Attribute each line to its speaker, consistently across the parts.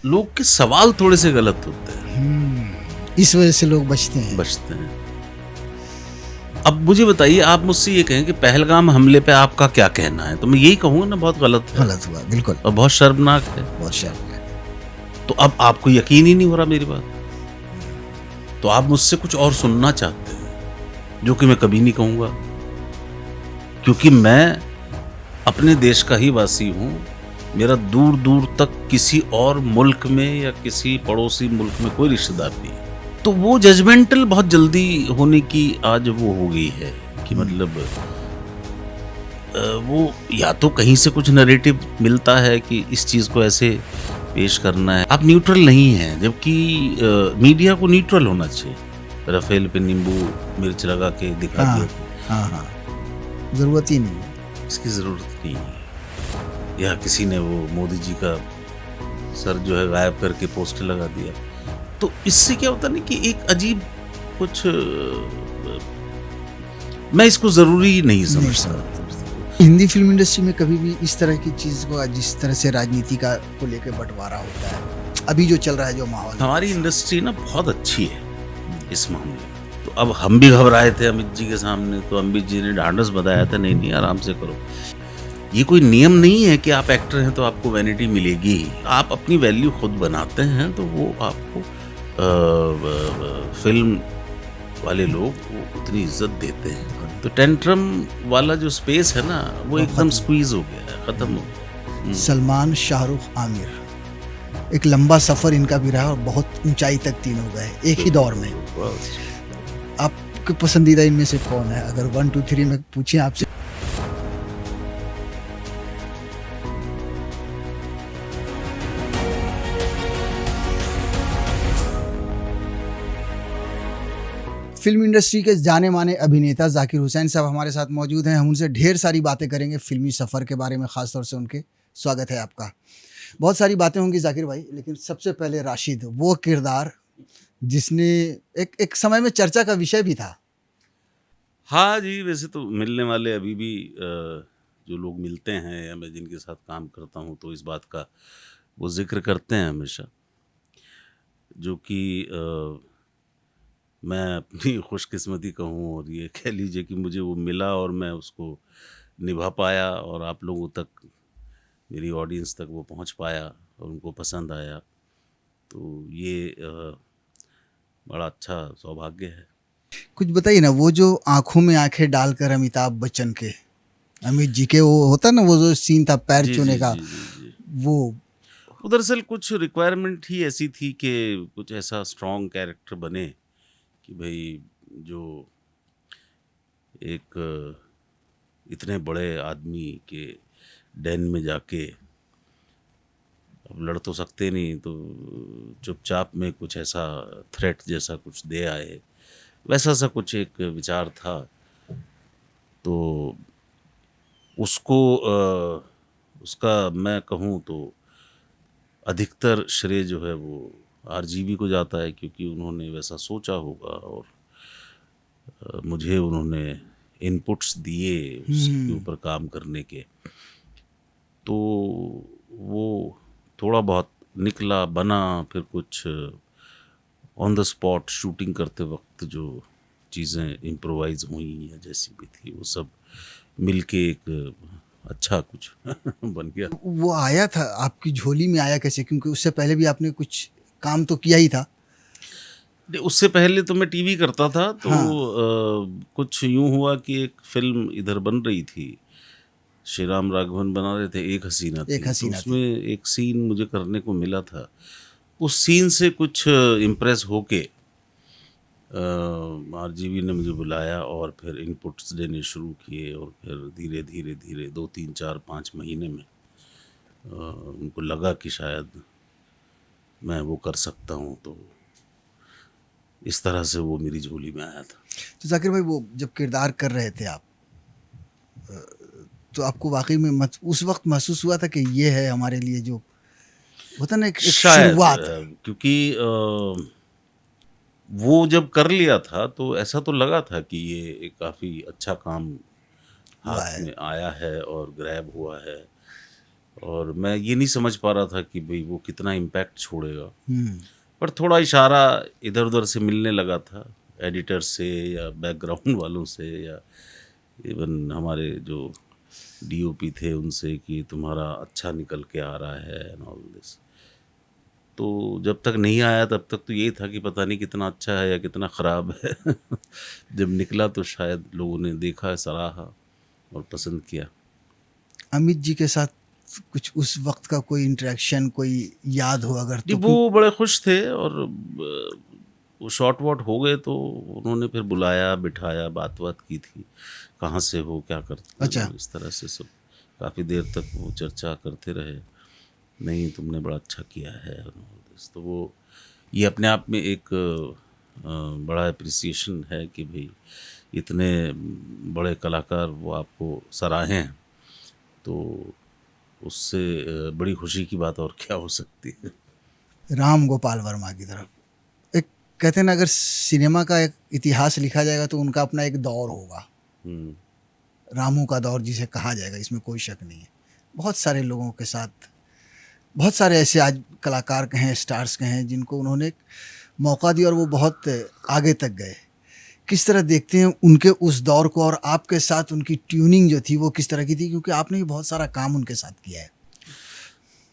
Speaker 1: लोग के सवाल थोड़े से गलत होते हैं,
Speaker 2: इस वजह से लोग बचते हैं।
Speaker 1: अब मुझे बताइए, आप मुझसे ये कहें कि पहलगाम हमले पे आपका क्या कहना है, तो मैं यही कहूँगा ना, बहुत गलत है
Speaker 2: गलत हुआ, बिल्कुल,
Speaker 1: और बहुत शर्मनाक है।
Speaker 2: बहुत शर्म है।
Speaker 1: तो अब आपको यकीन ही नहीं हो रहा मेरी बात, तो आप मुझसे कुछ और सुनना चाहते हैं, जो कि मैं कभी नहीं कहूँगा, क्योंकि मैं अपने देश का ही वासी हूँ। मेरा दूर दूर तक किसी और मुल्क में या किसी पड़ोसी मुल्क में कोई रिश्तेदार नहीं है। तो वो जजमेंटल बहुत जल्दी होने की आज वो हो गई है कि मतलब वो या तो कहीं से कुछ नैरेटिव मिलता है कि इस चीज़ को ऐसे पेश करना है, आप न्यूट्रल नहीं हैं, जबकि मीडिया को न्यूट्रल होना चाहिए। राफेल पे नींबू मिर्च लगा के दिखा दिया,
Speaker 2: हाँ, जरूरत ही नहीं है,
Speaker 1: इसकी ज़रूरत नहीं है। या किसी ने वो मोदी जी का सर जो है गायब करके पोस्टर लगा दिया, तो इससे क्या होता नहीं कि एक अजीब कुछ मैं इसको ज़रूरी नहीं समझता।
Speaker 2: हिंदी फिल्म इंडस्ट्री में कभी भी इस तरह की चीज को, जिस तरह से राजनीति का को लेकर बंटवारा होता है, अभी जो चल रहा है, जो माहौल,
Speaker 1: हमारी इंडस्ट्री ना बहुत अच्छी है इस मामले में। तो अब हम भी घबराए थे अमित जी के सामने, तो अमित जी ने ढांढस बताया था, नहीं नहीं आराम से करो, ये कोई नियम नहीं है कि आप एक्टर हैं तो आपको वैनिटी मिलेगी। आप अपनी वैल्यू खुद बनाते हैं तो वो आपको फिल्म वाले लोग वो उतनी इज्जत देते हैं। तो टेंट्रम वाला जो स्पेस है ना, वो एकदम स्क्वीज हो गया है, खत्म हो गया।
Speaker 2: सलमान, शाहरुख, आमिर, एक लंबा सफर इनका भी रहा और बहुत ऊंचाई तक तीनों गए एक ही दौर में। आपके पसंदीदा इनमें से कौन है, अगर 1 2 3 में पूछें आपसे? फिल्म इंडस्ट्री के जाने माने अभिनेता जाकिर हुसैन साहब हमारे साथ मौजूद हैं। हम उनसे ढेर सारी बातें करेंगे फिल्मी सफ़र के बारे में, ख़ास तौर से उनके। स्वागत है आपका। बहुत सारी बातें होंगी जाकिर भाई, लेकिन सबसे पहले राशिद, वो किरदार जिसने एक समय में चर्चा का विषय भी था।
Speaker 1: हाँ जी, वैसे तो मिलने वाले अभी भी जो लोग मिलते हैं या मैं जिनके साथ काम करता हूँ, तो इस बात का वो जिक्र करते हैं हमेशा, जो कि मैं अपनी खुशकिस्मती कहूँ और ये कह लीजिए कि मुझे वो मिला और मैं उसको निभा पाया और आप लोगों तक, मेरी ऑडियंस तक वो पहुँच पाया और उनको पसंद आया। तो ये बड़ा अच्छा सौभाग्य है।
Speaker 2: कुछ बताइए ना, वो जो आंखों में आंखें डालकर अमिताभ बच्चन के, अमित जी के, वो होता ना, वो जो सीन था पैर
Speaker 1: जी
Speaker 2: छूने
Speaker 1: जी
Speaker 2: का,
Speaker 1: जी जी जी।
Speaker 2: वो
Speaker 1: दरअसल कुछ रिक्वायरमेंट ही ऐसी थी कि कुछ ऐसा स्ट्रॉन्ग कैरेक्टर बने कि भाई जो एक इतने बड़े आदमी के डेन में जाके, अब लड़ तो सकते नहीं, तो चुपचाप में कुछ ऐसा थ्रेट जैसा कुछ दे आए, वैसा सा कुछ एक विचार था। तो उसको उसका मैं कहूँ तो अधिकतर श्रेय जो है वो आरजीवी को जाता है, क्योंकि उन्होंने वैसा सोचा होगा और मुझे उन्होंने इनपुट्स दिए उसके ऊपर काम करने के, तो वो थोड़ा बहुत निकला, बना। फिर कुछ ऑन द स्पॉट शूटिंग करते वक्त जो चीज़ें इम्प्रोवाइज हुई या जैसी भी थी, वो सब मिलके एक अच्छा कुछ बन गया।
Speaker 2: वो आया था आपकी झोली में, आया कैसे? क्योंकि उससे पहले भी आपने कुछ काम तो किया ही था।
Speaker 1: उससे पहले तो मैं टीवी करता था, तो कुछ यूं हुआ कि एक फिल्म इधर बन रही थी, श्री राम राघवन बना रहे थे, एक हसीना थी।
Speaker 2: एक हसीना
Speaker 1: तो उसमें एक सीन मुझे करने को मिला था। उस सीन से कुछ इम्प्रेस होके आरजीवी ने मुझे बुलाया और फिर इनपुट्स देने शुरू किए, और फिर धीरे धीरे धीरे 2 3 4 5 महीने में उनको लगा कि शायद मैं वो कर सकता हूँ, तो इस तरह से वो मेरी झोली में आया था।
Speaker 2: तो जाकिर भाई, वो जब किरदार कर रहे थे आप, तो आपको वाकई में उस वक्त महसूस हुआ था कि ये है हमारे लिए, जो होता ना एक
Speaker 1: शायद
Speaker 2: शुरुआत?
Speaker 1: क्योंकि वो जब कर लिया था तो ऐसा तो लगा था कि ये एक काफ़ी अच्छा काम
Speaker 2: हुआ
Speaker 1: हाथ
Speaker 2: है।
Speaker 1: में आया है और ग्रैब हुआ है। और मैं ये नहीं समझ पा रहा था कि भाई वो कितना इम्पैक्ट छोड़ेगा।
Speaker 2: हम्म।
Speaker 1: पर थोड़ा इशारा इधर उधर से मिलने लगा था, एडिटर से या बैकग्राउंड वालों से या इवन हमारे जो डीओपी थे उनसे कि तुम्हारा अच्छा निकल के आ रहा है एंड ऑल दिस। तो जब तक नहीं आया तब तक तो ये था कि पता नहीं कितना अच्छा है या कितना ख़राब है। जब निकला तो शायद लोगों ने देखा, सराहा और पसंद किया।
Speaker 2: अमित जी के साथ कुछ उस वक्त का कोई इंटरेक्शन, कोई याद हो अगर
Speaker 1: जी
Speaker 2: तो?
Speaker 1: वो बड़े खुश थे और वो शॉर्ट वॉट हो गए तो उन्होंने फिर बुलाया, बिठाया, बात की थी, कहाँ से हो, क्या करते
Speaker 2: अच्छा।
Speaker 1: हो, इस तरह से सब काफ़ी देर तक वो चर्चा करते रहे। नहीं तुमने बड़ा अच्छा किया है and all this। तो वो ये अपने आप में एक बड़ा अप्रिसिएशन है कि भाई इतने बड़े कलाकार वो आपको सराहें, तो उससे बड़ी खुशी की बात और क्या हो सकती है।
Speaker 2: राम गोपाल वर्मा की तरफ एक कहते हैं ना, अगर सिनेमा का एक इतिहास लिखा जाएगा तो उनका अपना एक दौर होगा,
Speaker 1: हम्म,
Speaker 2: रामू का दौर जिसे कहा जाएगा, इसमें कोई शक नहीं है। बहुत सारे लोगों के साथ, बहुत सारे ऐसे आज कलाकार के हैं, स्टार्स के हैं जिनको उन्होंने मौका दिया और वो बहुत आगे तक गए। किस तरह देखते हैं उनके उस दौर को, और आपके साथ उनकी ट्यूनिंग जो थी वो किस तरह की थी, क्योंकि आपने भी बहुत सारा काम उनके साथ किया है।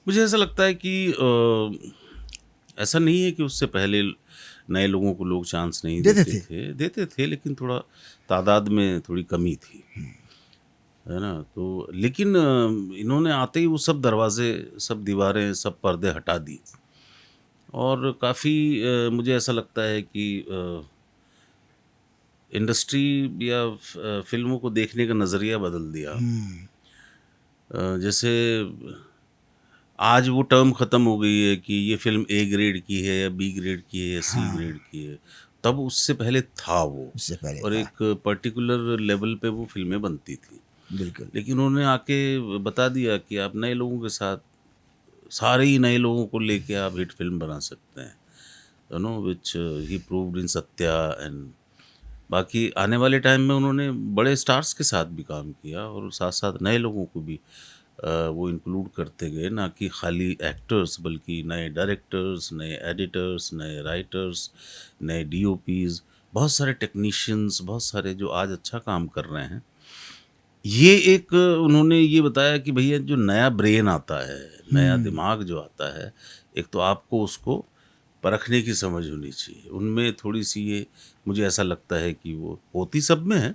Speaker 1: मुझे ऐसा लगता है कि ऐसा नहीं है कि उससे पहले नए लोगों को लोग चांस नहीं
Speaker 2: देते
Speaker 1: देते
Speaker 2: थे।
Speaker 1: थे, देते थे, लेकिन थोड़ा तादाद में थोड़ी कमी थी, है ना। तो लेकिन इन्होंने आते ही वो सब दरवाजे, सब दीवारें, सब पर्दे हटा दिए और काफ़ी मुझे ऐसा लगता है कि इंडस्ट्री या फिल्मों को देखने का नज़रिया बदल दिया। जैसे आज वो टर्म ख़त्म हो गई है कि ये फ़िल्म ए ग्रेड की है या बी ग्रेड की है या सी
Speaker 2: हाँ,
Speaker 1: ग्रेड की है। तब उससे पहले था वो,
Speaker 2: उससे पहले
Speaker 1: और
Speaker 2: था।
Speaker 1: एक पर्टिकुलर लेवल पे वो फ़िल्में बनती थी।
Speaker 2: बिल्कुल।
Speaker 1: लेकिन उन्होंने आके बता दिया कि आप नए लोगों के साथ, सारे ही नए लोगों को लेके आप हिट फ़िल्म बना सकते हैं, you know, which he proved in Satya. And बाकी आने वाले टाइम में उन्होंने बड़े स्टार्स के साथ भी काम किया और साथ-साथ नए लोगों को भी वो इंक्लूड करते गए, ना कि खाली एक्टर्स बल्कि नए डायरेक्टर्स, नए एडिटर्स, नए राइटर्स, नए डीओपीज़, बहुत सारे टेक्नीशियंस, बहुत सारे जो आज अच्छा काम कर रहे हैं। ये एक उन्होंने ये बताया कि भैया जो नया ब्रेन आता है, नया
Speaker 2: हम्म।
Speaker 1: दिमाग जो आता है, एक तो आपको उसको परखने की समझ होनी चाहिए। उनमें थोड़ी-सी ये, मुझे ऐसा लगता है कि वो होती सब में है,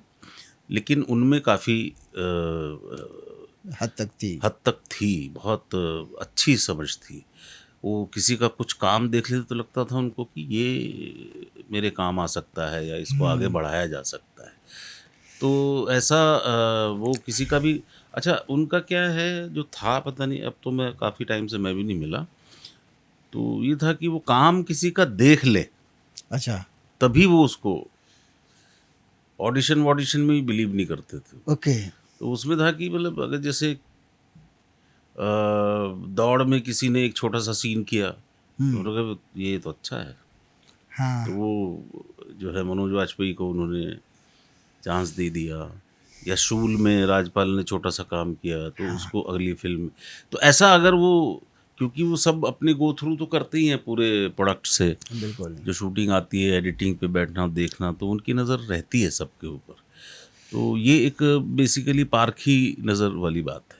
Speaker 1: लेकिन उनमें काफ़ी
Speaker 2: हद तक थी।
Speaker 1: हद तक थी, बहुत अच्छी समझ थी। वो किसी का कुछ काम देख लेते तो लगता था उनको कि ये मेरे काम आ सकता है या इसको आगे
Speaker 2: हम्म।
Speaker 1: बढ़ाया जा सकता है। तो ऐसा वो किसी का भी, अच्छा उनका क्या है जो था पता नहीं, अब तो मैं काफ़ी टाइम से मैं भी नहीं मिला। तो ये था कि वो काम किसी का देख लें,
Speaker 2: अच्छा।
Speaker 1: तभी वो उसको ऑडिशन-वॉडिशन में भी बिलीव नहीं करते थे।
Speaker 2: ओके।
Speaker 1: तो उसमें था कि मतलब अगर जैसे दौड़ में किसी ने एक छोटा-सा सीन किया, तो
Speaker 2: हम्म।
Speaker 1: उन्होंने कहा ये तो अच्छा है। तो
Speaker 2: हाँ।
Speaker 1: वो जो है मनोज वाजपेयी को उन्होंने चांस दे दिया, या शूल में राजपाल ने छोटा-सा काम किया तो
Speaker 2: हाँ।
Speaker 1: उसको अगली फ़िल्म। तो ऐसा अगर वो, क्योंकि वो सब अपने गो थ्रू तो करते ही हैं पूरे प्रोडक्ट से,
Speaker 2: बिल्कुल।
Speaker 1: जो शूटिंग आती है, एडिटिंग पे बैठना, देखना, तो उनकी नज़र रहती है सबके ऊपर। तो ये एक बेसिकली पारखी नज़र वाली बात है।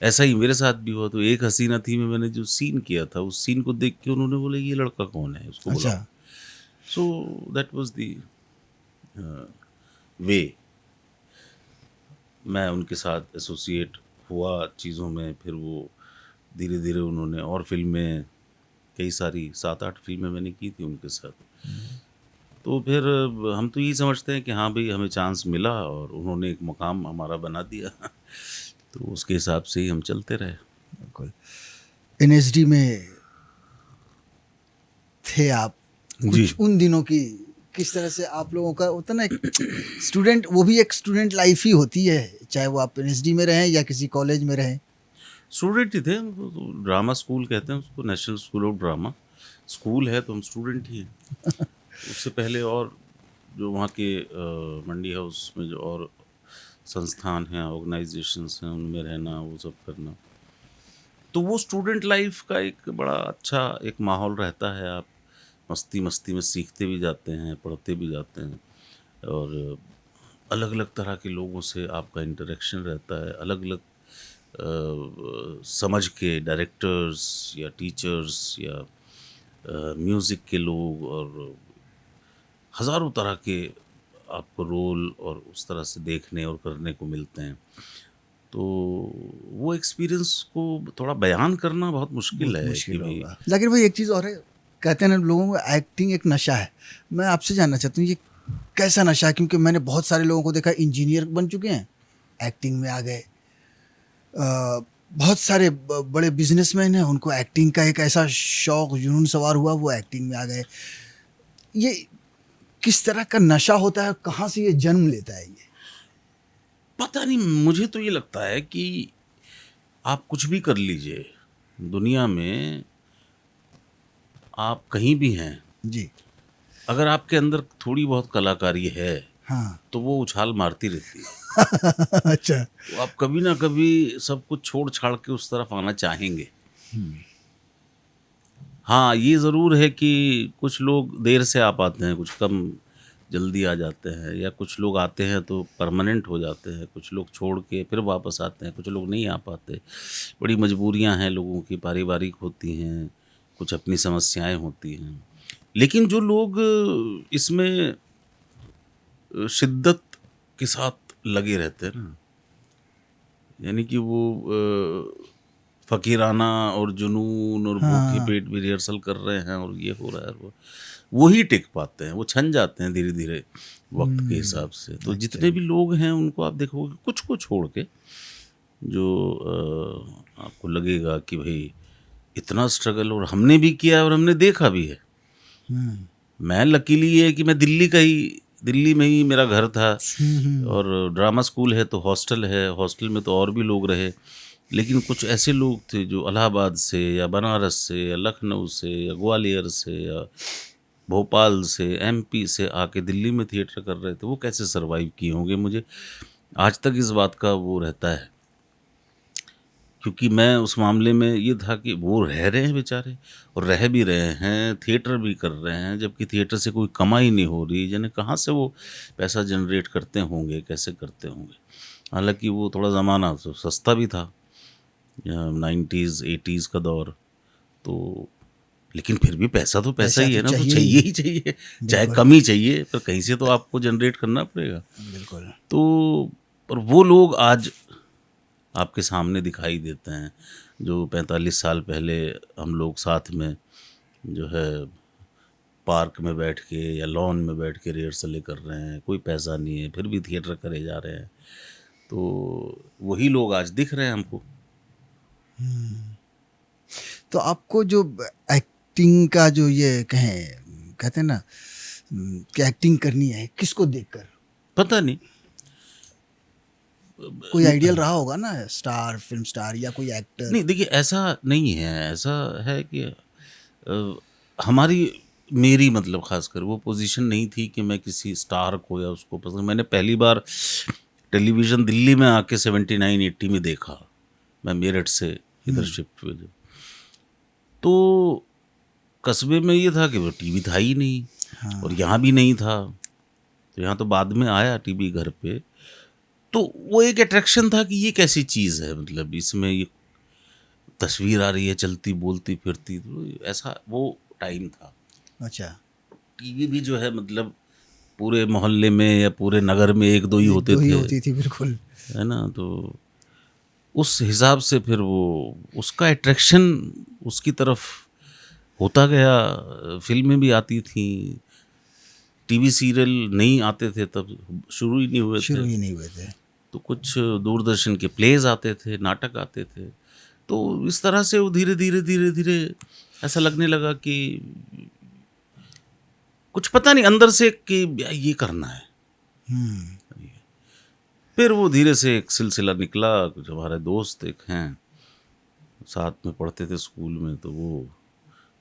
Speaker 1: ऐसा ही मेरे साथ भी हुआ। तो एक हसीना थी में मैंने जो सीन किया था, उस सीन को देख के उन्होंने बोला ये लड़का कौन है? उसको
Speaker 2: अच्छा।
Speaker 1: बुलाओ। So that was the way मैं उनके साथ एसोसिएट हुआ चीज़ों में। फिर वो धीरे-धीरे उन्होंने और फ़िल्में, कई सारी 7-8 फ़िल्में मैंने की थी उनके साथ। तो फिर हम तो यही समझते हैं कि हाँ भई हमें चांस मिला और उन्होंने एक मुकाम हमारा बना दिया। तो उसके हिसाब से ही हम चलते रहे।
Speaker 2: बिल्कुल। एनएसडी में थे आप,
Speaker 1: जी।
Speaker 2: कुछ उन दिनों की किस तरह से आप लोगों का होता ना, एक स्टूडेंट, वो भी एक स्टूडेंट लाइफ ही होती है, चाहे वो आप एनएसडी में रहें या किसी कॉलेज में रहें।
Speaker 1: स्टूडेंट ही थे हम तो, ड्रामा स्कूल कहते हैं उसको, national school of drama. School है तो हम स्टूडेंट ही हैं। उससे पहले और जो वहाँ के मंडी हाउस में जो और संस्थान हैं, ऑर्गेनाइजेशंस हैं, उनमें रहना, वो सब करना। तो वो स्टूडेंट लाइफ का एक बड़ा अच्छा एक माहौल रहता है। आप मस्ती मस्ती में सीखते भी जाते हैं, पढ़ते भी जाते हैं, और अलग अलग तरह के लोगों से आपका इंटरेक्शन रहता है। अलग अलग समझ के डायरेक्टर्स या टीचर्स या म्यूज़िक के लोग, और हज़ारों तरह के आपको रोल और उस तरह से देखने और करने को मिलते हैं। तो वो एक्सपीरियंस को थोड़ा बयान करना बहुत मुश्किल
Speaker 2: बहुत
Speaker 1: है कि
Speaker 2: मुश्किल
Speaker 1: भाई।
Speaker 2: होगा। जाकिर भाई एक चीज़ और है, कहते हैं ना लोगों को एक्टिंग एक नशा है। मैं आपसे जानना चाहता हूँ ये कैसा नशा है? क्योंकि मैंने बहुत सारे लोगों को देखा इंजीनियर बन चुके हैं, एक्टिंग में आ गए। बहुत सारे बड़े बिजनेसमैन हैं, उनको एक्टिंग का एक ऐसा शौक जुनून सवार हुआ, वो एक्टिंग में आ गए। ये किस तरह का नशा होता है, कहाँ से ये जन्म लेता है ये?
Speaker 1: पता नहीं, मुझे तो ये लगता है कि आप कुछ भी कर लीजिए दुनिया में, आप कहीं भी हैं,
Speaker 2: जी।
Speaker 1: अगर आपके अंदर थोड़ी बहुत कलाकारी है
Speaker 2: हाँ।
Speaker 1: तो वो उछाल मारती रहती है।
Speaker 2: अच्छा।
Speaker 1: तो आप कभी ना कभी सब कुछ छोड़ छाड़ के उस तरफ आना चाहेंगे। हाँ, ये ज़रूर है कि कुछ लोग देर से आ पाते हैं, कुछ कम जल्दी आ जाते हैं, या कुछ लोग आते हैं तो परमानेंट हो जाते हैं, कुछ लोग छोड़ के फिर वापस आते हैं, कुछ लोग नहीं आ पाते। बड़ी मजबूरियां हैं लोगों की, पारिवारिक होती हैं, कुछ अपनी समस्याएं होती हैं। लेकिन जो लोग इसमें शिद्दत के साथ लगे रहते हैं ना, यानी कि वो फ़कीराना और जुनून और भूखे
Speaker 2: हाँ।
Speaker 1: पेट भी रिहर्सल कर रहे हैं और ये हो रहा है और वो ही टिक पाते हैं, वो छन जाते हैं धीरे धीरे वक्त के हिसाब से। तो
Speaker 2: अच्छा।
Speaker 1: जितने भी लोग हैं उनको आप देखोगे कुछ को छोड़ के, जो आपको लगेगा कि भाई इतना स्ट्रगल और हमने भी किया और हमने देखा भी है।
Speaker 2: हम्म।
Speaker 1: मैं लकीली ये है कि मैं दिल्ली में ही मेरा घर था,
Speaker 2: हम्म।
Speaker 1: और ड्रामा स्कूल है तो हॉस्टल है, हॉस्टल में तो और भी लोग रहे। लेकिन कुछ ऐसे लोग थे जो इलाहाबाद से या बनारस से या लखनऊ से या ग्वालियर से या भोपाल से, एमपी से आके दिल्ली में थिएटर कर रहे थे। वो कैसे सरवाइव किए होंगे, मुझे आज तक इस बात का वो रहता है। क्योंकि मैं उस मामले में ये था कि वो रह रहे हैं बेचारे, और रह भी रहे हैं, थिएटर भी कर रहे हैं, जबकि थिएटर से कोई कमाई नहीं हो रही। यानी कहाँ से वो पैसा जनरेट करते होंगे, कैसे करते होंगे। हालांकि वो थोड़ा ज़माना तो सस्ता भी था, 90s 80s का दौर। तो लेकिन फिर भी पैसा तो पैसा
Speaker 2: पैसा
Speaker 1: ही
Speaker 2: तो
Speaker 1: है ना, तो
Speaker 2: चाहिए
Speaker 1: चाहिए
Speaker 2: ही।
Speaker 1: ही चाहिए, चाहे
Speaker 2: बिल्कुल।
Speaker 1: कम ही चाहिए, पर कहीं से तो आपको जनरेट करना पड़ेगा।
Speaker 2: बिल्कुल।
Speaker 1: तो पर वो लोग आज आपके सामने दिखाई देते हैं, जो 45 साल पहले हम लोग साथ में जो है पार्क में बैठ के या लॉन में बैठ के रिहर्सलें कर रहे हैं, कोई पैसा नहीं है फिर भी थिएटर करे जा रहे हैं। तो वही लोग आज दिख रहे हैं हमको।
Speaker 2: तो आपको जो एक्टिंग का जो ये कहें, कहते हैं ना कि एक्टिंग करनी है, किसको देखकर?
Speaker 1: पता नहीं,
Speaker 2: कोई आइडियल रहा होगा ना, स्टार, फिल्म स्टार या कोई एक्टर?
Speaker 1: नहीं देखिए ऐसा नहीं है, ऐसा है कि हमारी मेरी मतलब खासकर वो पोजीशन नहीं थी कि मैं किसी स्टार को या उसको पसंद। मैंने पहली बार टेलीविज़न दिल्ली में आके 79-80 में देखा। मैं मेरठ से इधर शिफ्ट हुए जब, तो कस्बे में ये था कि वो टीवी था ही नहीं, और यहाँ भी नहीं था। तो यहाँ तो बाद में आया टीवी घर पे। तो वो एक अट्रैक्शन था कि ये कैसी चीज़ है, मतलब इसमें ये तस्वीर आ रही है चलती बोलती फिरती। तो ऐसा वो टाइम था।
Speaker 2: अच्छा।
Speaker 1: टीवी भी जो है मतलब पूरे मोहल्ले में या पूरे नगर में एक दो ही
Speaker 2: एक
Speaker 1: होते
Speaker 2: दो ही
Speaker 1: थे,
Speaker 2: होती थी, बिल्कुल।
Speaker 1: है ना। तो उस हिसाब से फिर वो उसका अट्रैक्शन उसकी तरफ होता गया। फिल्में भी आती थी, टीवी सीरियल नहीं आते थे तब, शुरू ही नहीं हुए
Speaker 2: शुरू
Speaker 1: थे।
Speaker 2: ही नहीं हुए थे।
Speaker 1: तो कुछ दूरदर्शन के प्लेज आते थे, नाटक आते थे। तो इस तरह से वो धीरे धीरे धीरे धीरे ऐसा लगने लगा कि कुछ पता नहीं अंदर से कि ये करना है। फिर वो धीरे से एक सिलसिला निकला। कुछ हमारे दोस्त एक हैं, साथ में पढ़ते थे स्कूल में, तो वो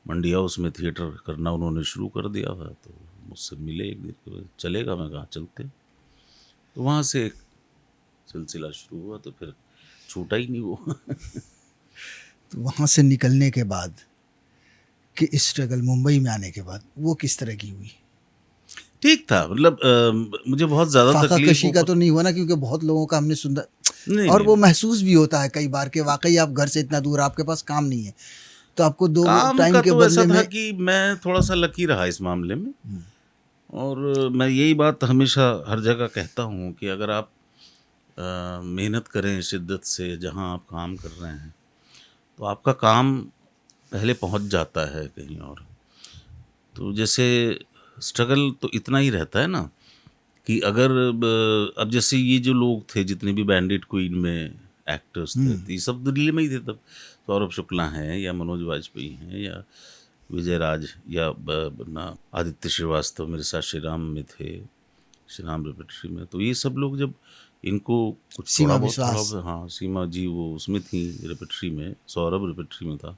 Speaker 1: मंडी हाउस में थिएटर करना उन्होंने शुरू कर दिया था। तो मुझसे मिले एक दिन कि चलेगा, मैं कहा चलते। तो वहाँ से एक सिलसिला शुरू हुआ, तो फिर छूटा ही नहीं वो।
Speaker 2: तो वहाँ से निकलने के बाद कि स्ट्रगल मुंबई में आने के बाद वो किस तरह की हुई?
Speaker 1: ठीक था, मतलब मुझे बहुत ज़्यादा
Speaker 2: फाका
Speaker 1: तकलीफ
Speaker 2: कशी का तो नहीं हुआ ना, क्योंकि बहुत लोगों का हमने सुना
Speaker 1: नहीं
Speaker 2: और
Speaker 1: नहीं
Speaker 2: वो
Speaker 1: नहीं।
Speaker 2: महसूस भी होता है कई बार कि वाकई आप घर से इतना दूर, आपके पास काम नहीं है, तो आपको दो
Speaker 1: काम
Speaker 2: टाइम
Speaker 1: का
Speaker 2: के
Speaker 1: तो ऐसा
Speaker 2: बदले
Speaker 1: था
Speaker 2: में।
Speaker 1: कि मैं थोड़ा सा लकी रहा इस मामले में।
Speaker 2: हम्म,
Speaker 1: और मैं यही बात हमेशा हर जगह कहता हूँ कि अगर आप मेहनत करें शिद्दत से जहाँ आप काम कर रहे हैं, तो आपका काम पहले पहुँच जाता है कहीं और। तो जैसे स्ट्रगल तो इतना ही रहता है ना कि अगर अब जैसे ये जो लोग थे जितने भी बैंडिट क्वीन में एक्टर्स थे, तो ये सब दिल्ली में ही थे तब। सौरभ शुक्ला हैं या मनोज वाजपेयी हैं या विजय राज या ना आदित्य श्रीवास्तव मेरे साथ श्री राम में थे, श्री राम रेपेट्री में। तो ये सब लोग जब इनको कुछ
Speaker 2: सीमा
Speaker 1: थोड़ा
Speaker 2: विश्वास।
Speaker 1: बहुत, हाँ सीमा जी वो उसमें थी रेपेट्री में, सौरभ रेपेट्री में था।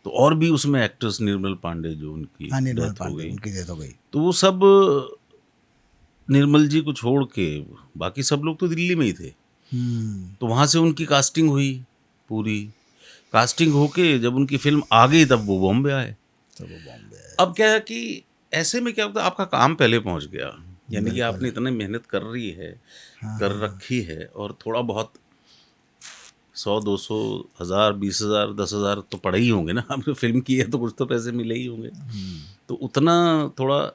Speaker 1: तो और भी उसमें एक्टर्स, निर्मल पांडे जो उनकी
Speaker 2: हाँ, निर्मल
Speaker 1: डेथ हो
Speaker 2: पांडे
Speaker 1: गई,
Speaker 2: उनकी डेथ हो गई।
Speaker 1: तो वो सब निर्मल जी को छोड़ के बाकी सब लोग तो दिल्ली में ही थे।
Speaker 2: हम्म।
Speaker 1: तो वहाँ से उनकी कास्टिंग हुई, पूरी कास्टिंग होके जब उनकी फिल्म आ गई तब वो बॉम्बे आए।
Speaker 2: तो वो बॉम्बे आए।
Speaker 1: अब क्या है कि ऐसे में क्या होता है, आपका काम पहले पहुँच गया, यानी कि
Speaker 2: बिल्कुल।
Speaker 1: आपने इतनी मेहनत कर रही है,
Speaker 2: हाँ
Speaker 1: कर
Speaker 2: हाँ हाँ।
Speaker 1: रखी है, और थोड़ा बहुत 100 200 1000 20,000 10,000 तो पड़े ही होंगे ना। आपने फिल्म की है तो कुछ तो पैसे मिले ही होंगे। तो उतना थोड़ा,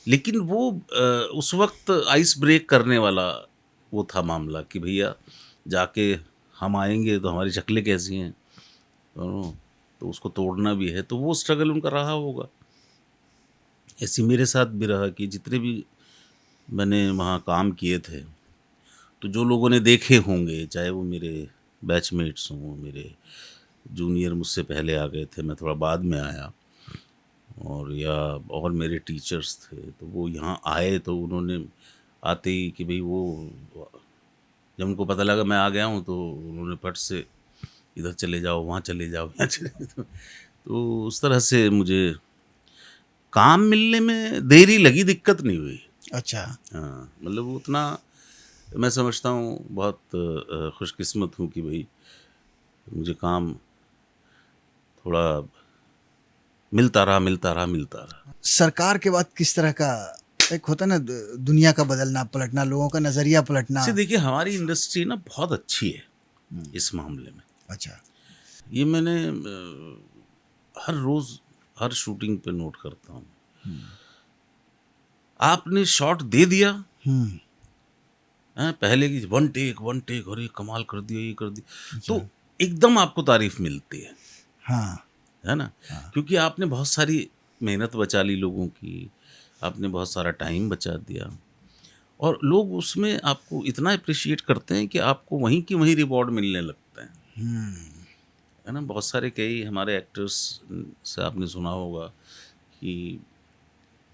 Speaker 1: लेकिन वो उस वक्त आइस ब्रेक करने वाला वो था मामला कि भैया जाके हम आएंगे तो हमारी शक्लें कैसी हैं दोनों, तो उसको तोड़ना भी है। तो वो स्ट्रगल उनका रहा होगा। ऐसे मेरे साथ भी रहा कि जितने भी मैंने वहाँ काम किए थे, तो जो लोगों ने देखे होंगे, चाहे वो मेरे बैचमेट्स हों, मेरे जूनियर मुझसे पहले आ गए थे, मैं थोड़ा बाद में आया, और या और मेरे टीचर्स थे, तो वो यहाँ आए तो उन्होंने आते ही कि भाई वो, जब उनको पता लगा मैं आ गया हूँ तो उन्होंने फट से इधर चले जाओ, वहाँ चले जाओ, यहाँ चले जाओ। तो उस तरह से मुझे काम मिलने में देरी लगी, दिक्कत नहीं हुई।
Speaker 2: अच्छा।
Speaker 1: हाँ, मतलब वो उतना मैं समझता हूँ बहुत खुशकिस्मत हूँ कि भाई मुझे काम थोड़ा मिलता रहा, मिलता रहा, मिलता रहा।
Speaker 2: सरकार के बाद किस तरह का एक होता है ना, दुनिया का बदलना पलटना, लोगों का नजरिया पलटना।
Speaker 1: से देखिए हमारी इंडस्ट्री ना बहुत अच्छी है इस मामले में।
Speaker 2: अच्छा।
Speaker 1: ये मैंने हर रोज़ हर शूटिंग पे नोट करता हूँ। आपने शॉट दे दिया,
Speaker 2: हम्म।
Speaker 1: हैं, पहले की वन टेक, अरे कमाल कर दिया, ये कर दिया,
Speaker 2: अच्छा।
Speaker 1: तो एकदम आपको तारीफ मिलती
Speaker 2: हाँ
Speaker 1: है ना,
Speaker 2: हाँ।
Speaker 1: क्योंकि आपने बहुत सारी मेहनत बचा ली लोगों की, आपने बहुत सारा टाइम बचा दिया, और लोग उसमें आपको इतना अप्रिशिएट करते हैं कि आपको वहीं की वहीं रिवॉर्ड मिलने लगता है ना। बहुत सारे कई हमारे एक्टर्स से आपने सुना होगा कि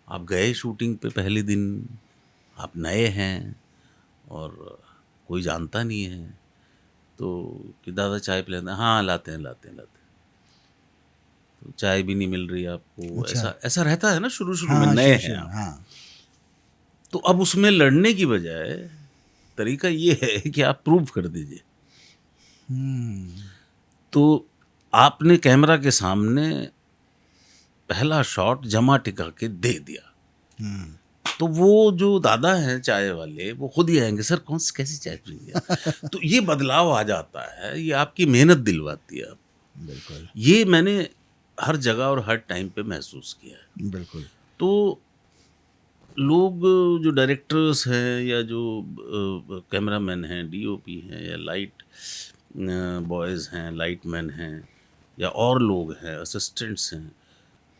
Speaker 1: आप गए शूटिंग पे पहले दिन, आप नए हैं और कोई जानता नहीं है, तो कि दादा चाय पिलाते हैं, हाँ लाते हैं लाते हैं लाते हैं, तो चाय भी नहीं मिल रही आपको,
Speaker 2: अच्छा।
Speaker 1: ऐसा ऐसा रहता है ना, शुरू शुरू
Speaker 2: हाँ
Speaker 1: में
Speaker 2: हाँ,
Speaker 1: नए
Speaker 2: शुरू
Speaker 1: हैं
Speaker 2: शुरू में
Speaker 1: आप।
Speaker 2: हाँ।
Speaker 1: तो अब उसमें लड़ने की बजाय तरीका ये है कि आप प्रूव कर दीजिए।
Speaker 2: हम्म।
Speaker 1: तो आपने कैमरा के सामने पहला शॉट जमा टिका के दे दिया,
Speaker 2: हम्म।
Speaker 1: तो वो जो दादा हैं चाय वाले वो खुद ही आएंगे, सर कौन सी कैसी चाय पीनी है। तो ये बदलाव आ जाता है, ये आपकी मेहनत दिलवाती है।
Speaker 2: बिल्कुल
Speaker 1: ये मैंने हर जगह और हर टाइम पे महसूस किया है।
Speaker 2: बिल्कुल।
Speaker 1: तो लोग जो डायरेक्टर्स हैं या जो कैमरामैन हैं, डीओपी हैं, या लाइट बॉयज़ हैं, लाइट मैन हैं, या और लोग हैं, असिस्टेंट्स हैं,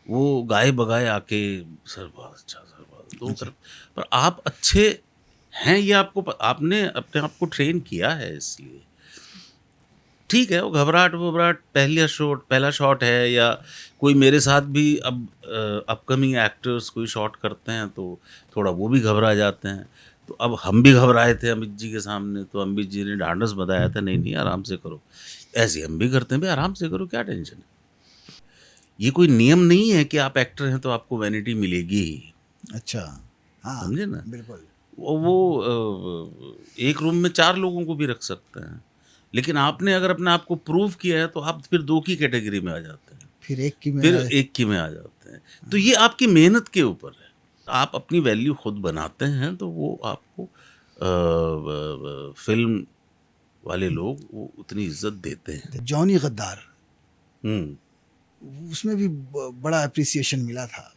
Speaker 1: वो गाए बगाए आके सर बहुत अच्छा, सर बहुत तो
Speaker 2: अच्छा।
Speaker 1: कर, पर आप अच्छे हैं ये आपको आपने अपने आप को ट्रेन किया है, इसलिए ठीक है। वो घबराहट वबराहट पहला शॉट है, या कोई मेरे साथ भी अब अपकमिंग एक्टर्स कोई शॉट करते हैं तो थोड़ा वो भी घबरा जाते हैं। तो अब हम भी घबराए थे अमित जी के सामने, तो अमित जी ने ढांढस बताया था, नहीं नहीं आराम से करो। ऐसे हम भी करते हैं, भाई आराम से करो, क्या टेंशन है। ये कोई नियम नहीं है कि आप एक्टर हैं तो आपको वैनिटी मिलेगी ही,
Speaker 2: अच्छा। हाँ।
Speaker 1: समझे ना।
Speaker 2: बिल्कुल।
Speaker 1: वो एक रूम में 4 लोगों को भी रख सकते हैं, लेकिन आपने अगर अपने आप को प्रूव किया है तो आप फिर 2 की कैटेगरी में आ जाते हैं,
Speaker 2: फिर एक की में
Speaker 1: फिर 1 की में आ जाते हैं। तो ये आपकी मेहनत के ऊपर है। आप अपनी वैल्यू खुद बनाते हैं तो वो आपको फ़िल्म वाले लोग वो उतनी इज़्ज़त देते हैं।
Speaker 2: जॉनी गद्दार,
Speaker 1: हुँ।
Speaker 2: उसमें भी बड़ा अप्रिसिएशन मिला था।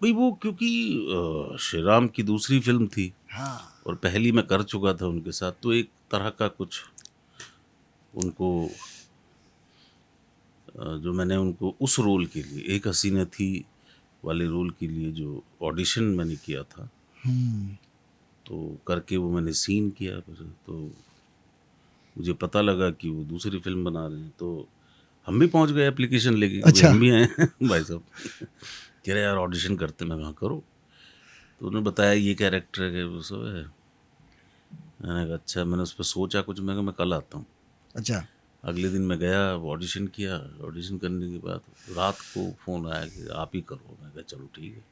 Speaker 1: भई वो क्योंकि श्री राम की दूसरी फ़िल्म थी
Speaker 2: हाँ,
Speaker 1: और पहली मैं कर चुका था उनके साथ, तो एक तरह का कुछ उनको जो मैंने उनको उस रोल के लिए, एक हसीना थी वाले रोल के लिए जो ऑडिशन मैंने किया था, तो करके वो मैंने सीन किया फिर, तो मुझे पता लगा कि वो दूसरी फ़िल्म बना रहे हैं, तो हम भी पहुँच गए एप्लीकेशन लेके कि भाई
Speaker 2: अच्छा।
Speaker 1: हम भी आए हैं भाई साहब। कह रहे यार ऑडिशन करते हैं। मैं कहा करो। तो उन्होंने बताया ये कैरेक्टर है कि वो सब है। मैंने कहा अच्छा, मैंने उस पर सोचा कुछ, मैं कहा मैं कल आता हूँ।
Speaker 2: अच्छा।
Speaker 1: अगले दिन मैं गया, ऑडिशन किया। ऑडिशन करने के बाद रात को फ़ोन आया कि आप ही करो। मैं कहा चलो ठीक है।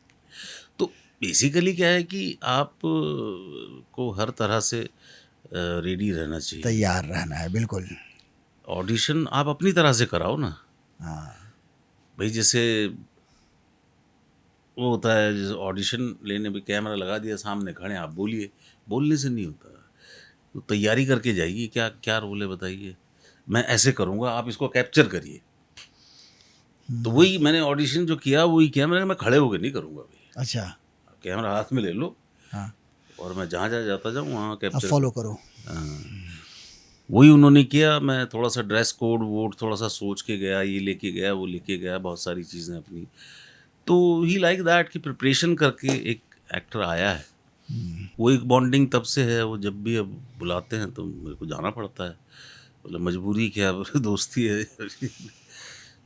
Speaker 1: तो बेसिकली क्या है कि आप को हर तरह से रेडी रहना चाहिए।
Speaker 2: तैयार रहना है, बिल्कुल।
Speaker 1: ऑडिशन आप अपनी तरह से कराओ ना।
Speaker 2: हाँ,
Speaker 1: भाई जैसे वो होता है, जैसे ऑडिशन लेने में कैमरा लगा दिया, सामने खड़े हैं, आप बोलिए। बोलने से नहीं होता, तो तैयारी करके जाइए। क्या क्या रोल है बताइए, मैं ऐसे करूँगा, आप इसको कैप्चर करिए। तो वही मैंने ऑडिशन जो किया वही किया मैंने, मैं खड़े होकर नहीं करूँगा भाई।
Speaker 2: अच्छा।
Speaker 1: कैमरा हाथ में ले लो
Speaker 2: हाँ,
Speaker 1: और मैं जहाँ जहाँ जाता जाऊँ वहाँ
Speaker 2: आप
Speaker 1: कैप्चर
Speaker 2: फॉलो
Speaker 1: करता
Speaker 2: करो।
Speaker 1: हूँ। हाँ, वही उन्होंने किया। मैं थोड़ा सा ड्रेस कोड वोड थोड़ा सा सोच के गया, ये लेके गया वो लेके गया, बहुत सारी चीज़ें अपनी। तो ही लाइक दैट कि प्रिपरेशन करके एक एक्टर आया है। वो एक बॉन्डिंग तब से है, वो जब भी अब बुलाते हैं तो मेरे को जाना पड़ता है। मतलब मजबूरी क्या, दोस्ती है।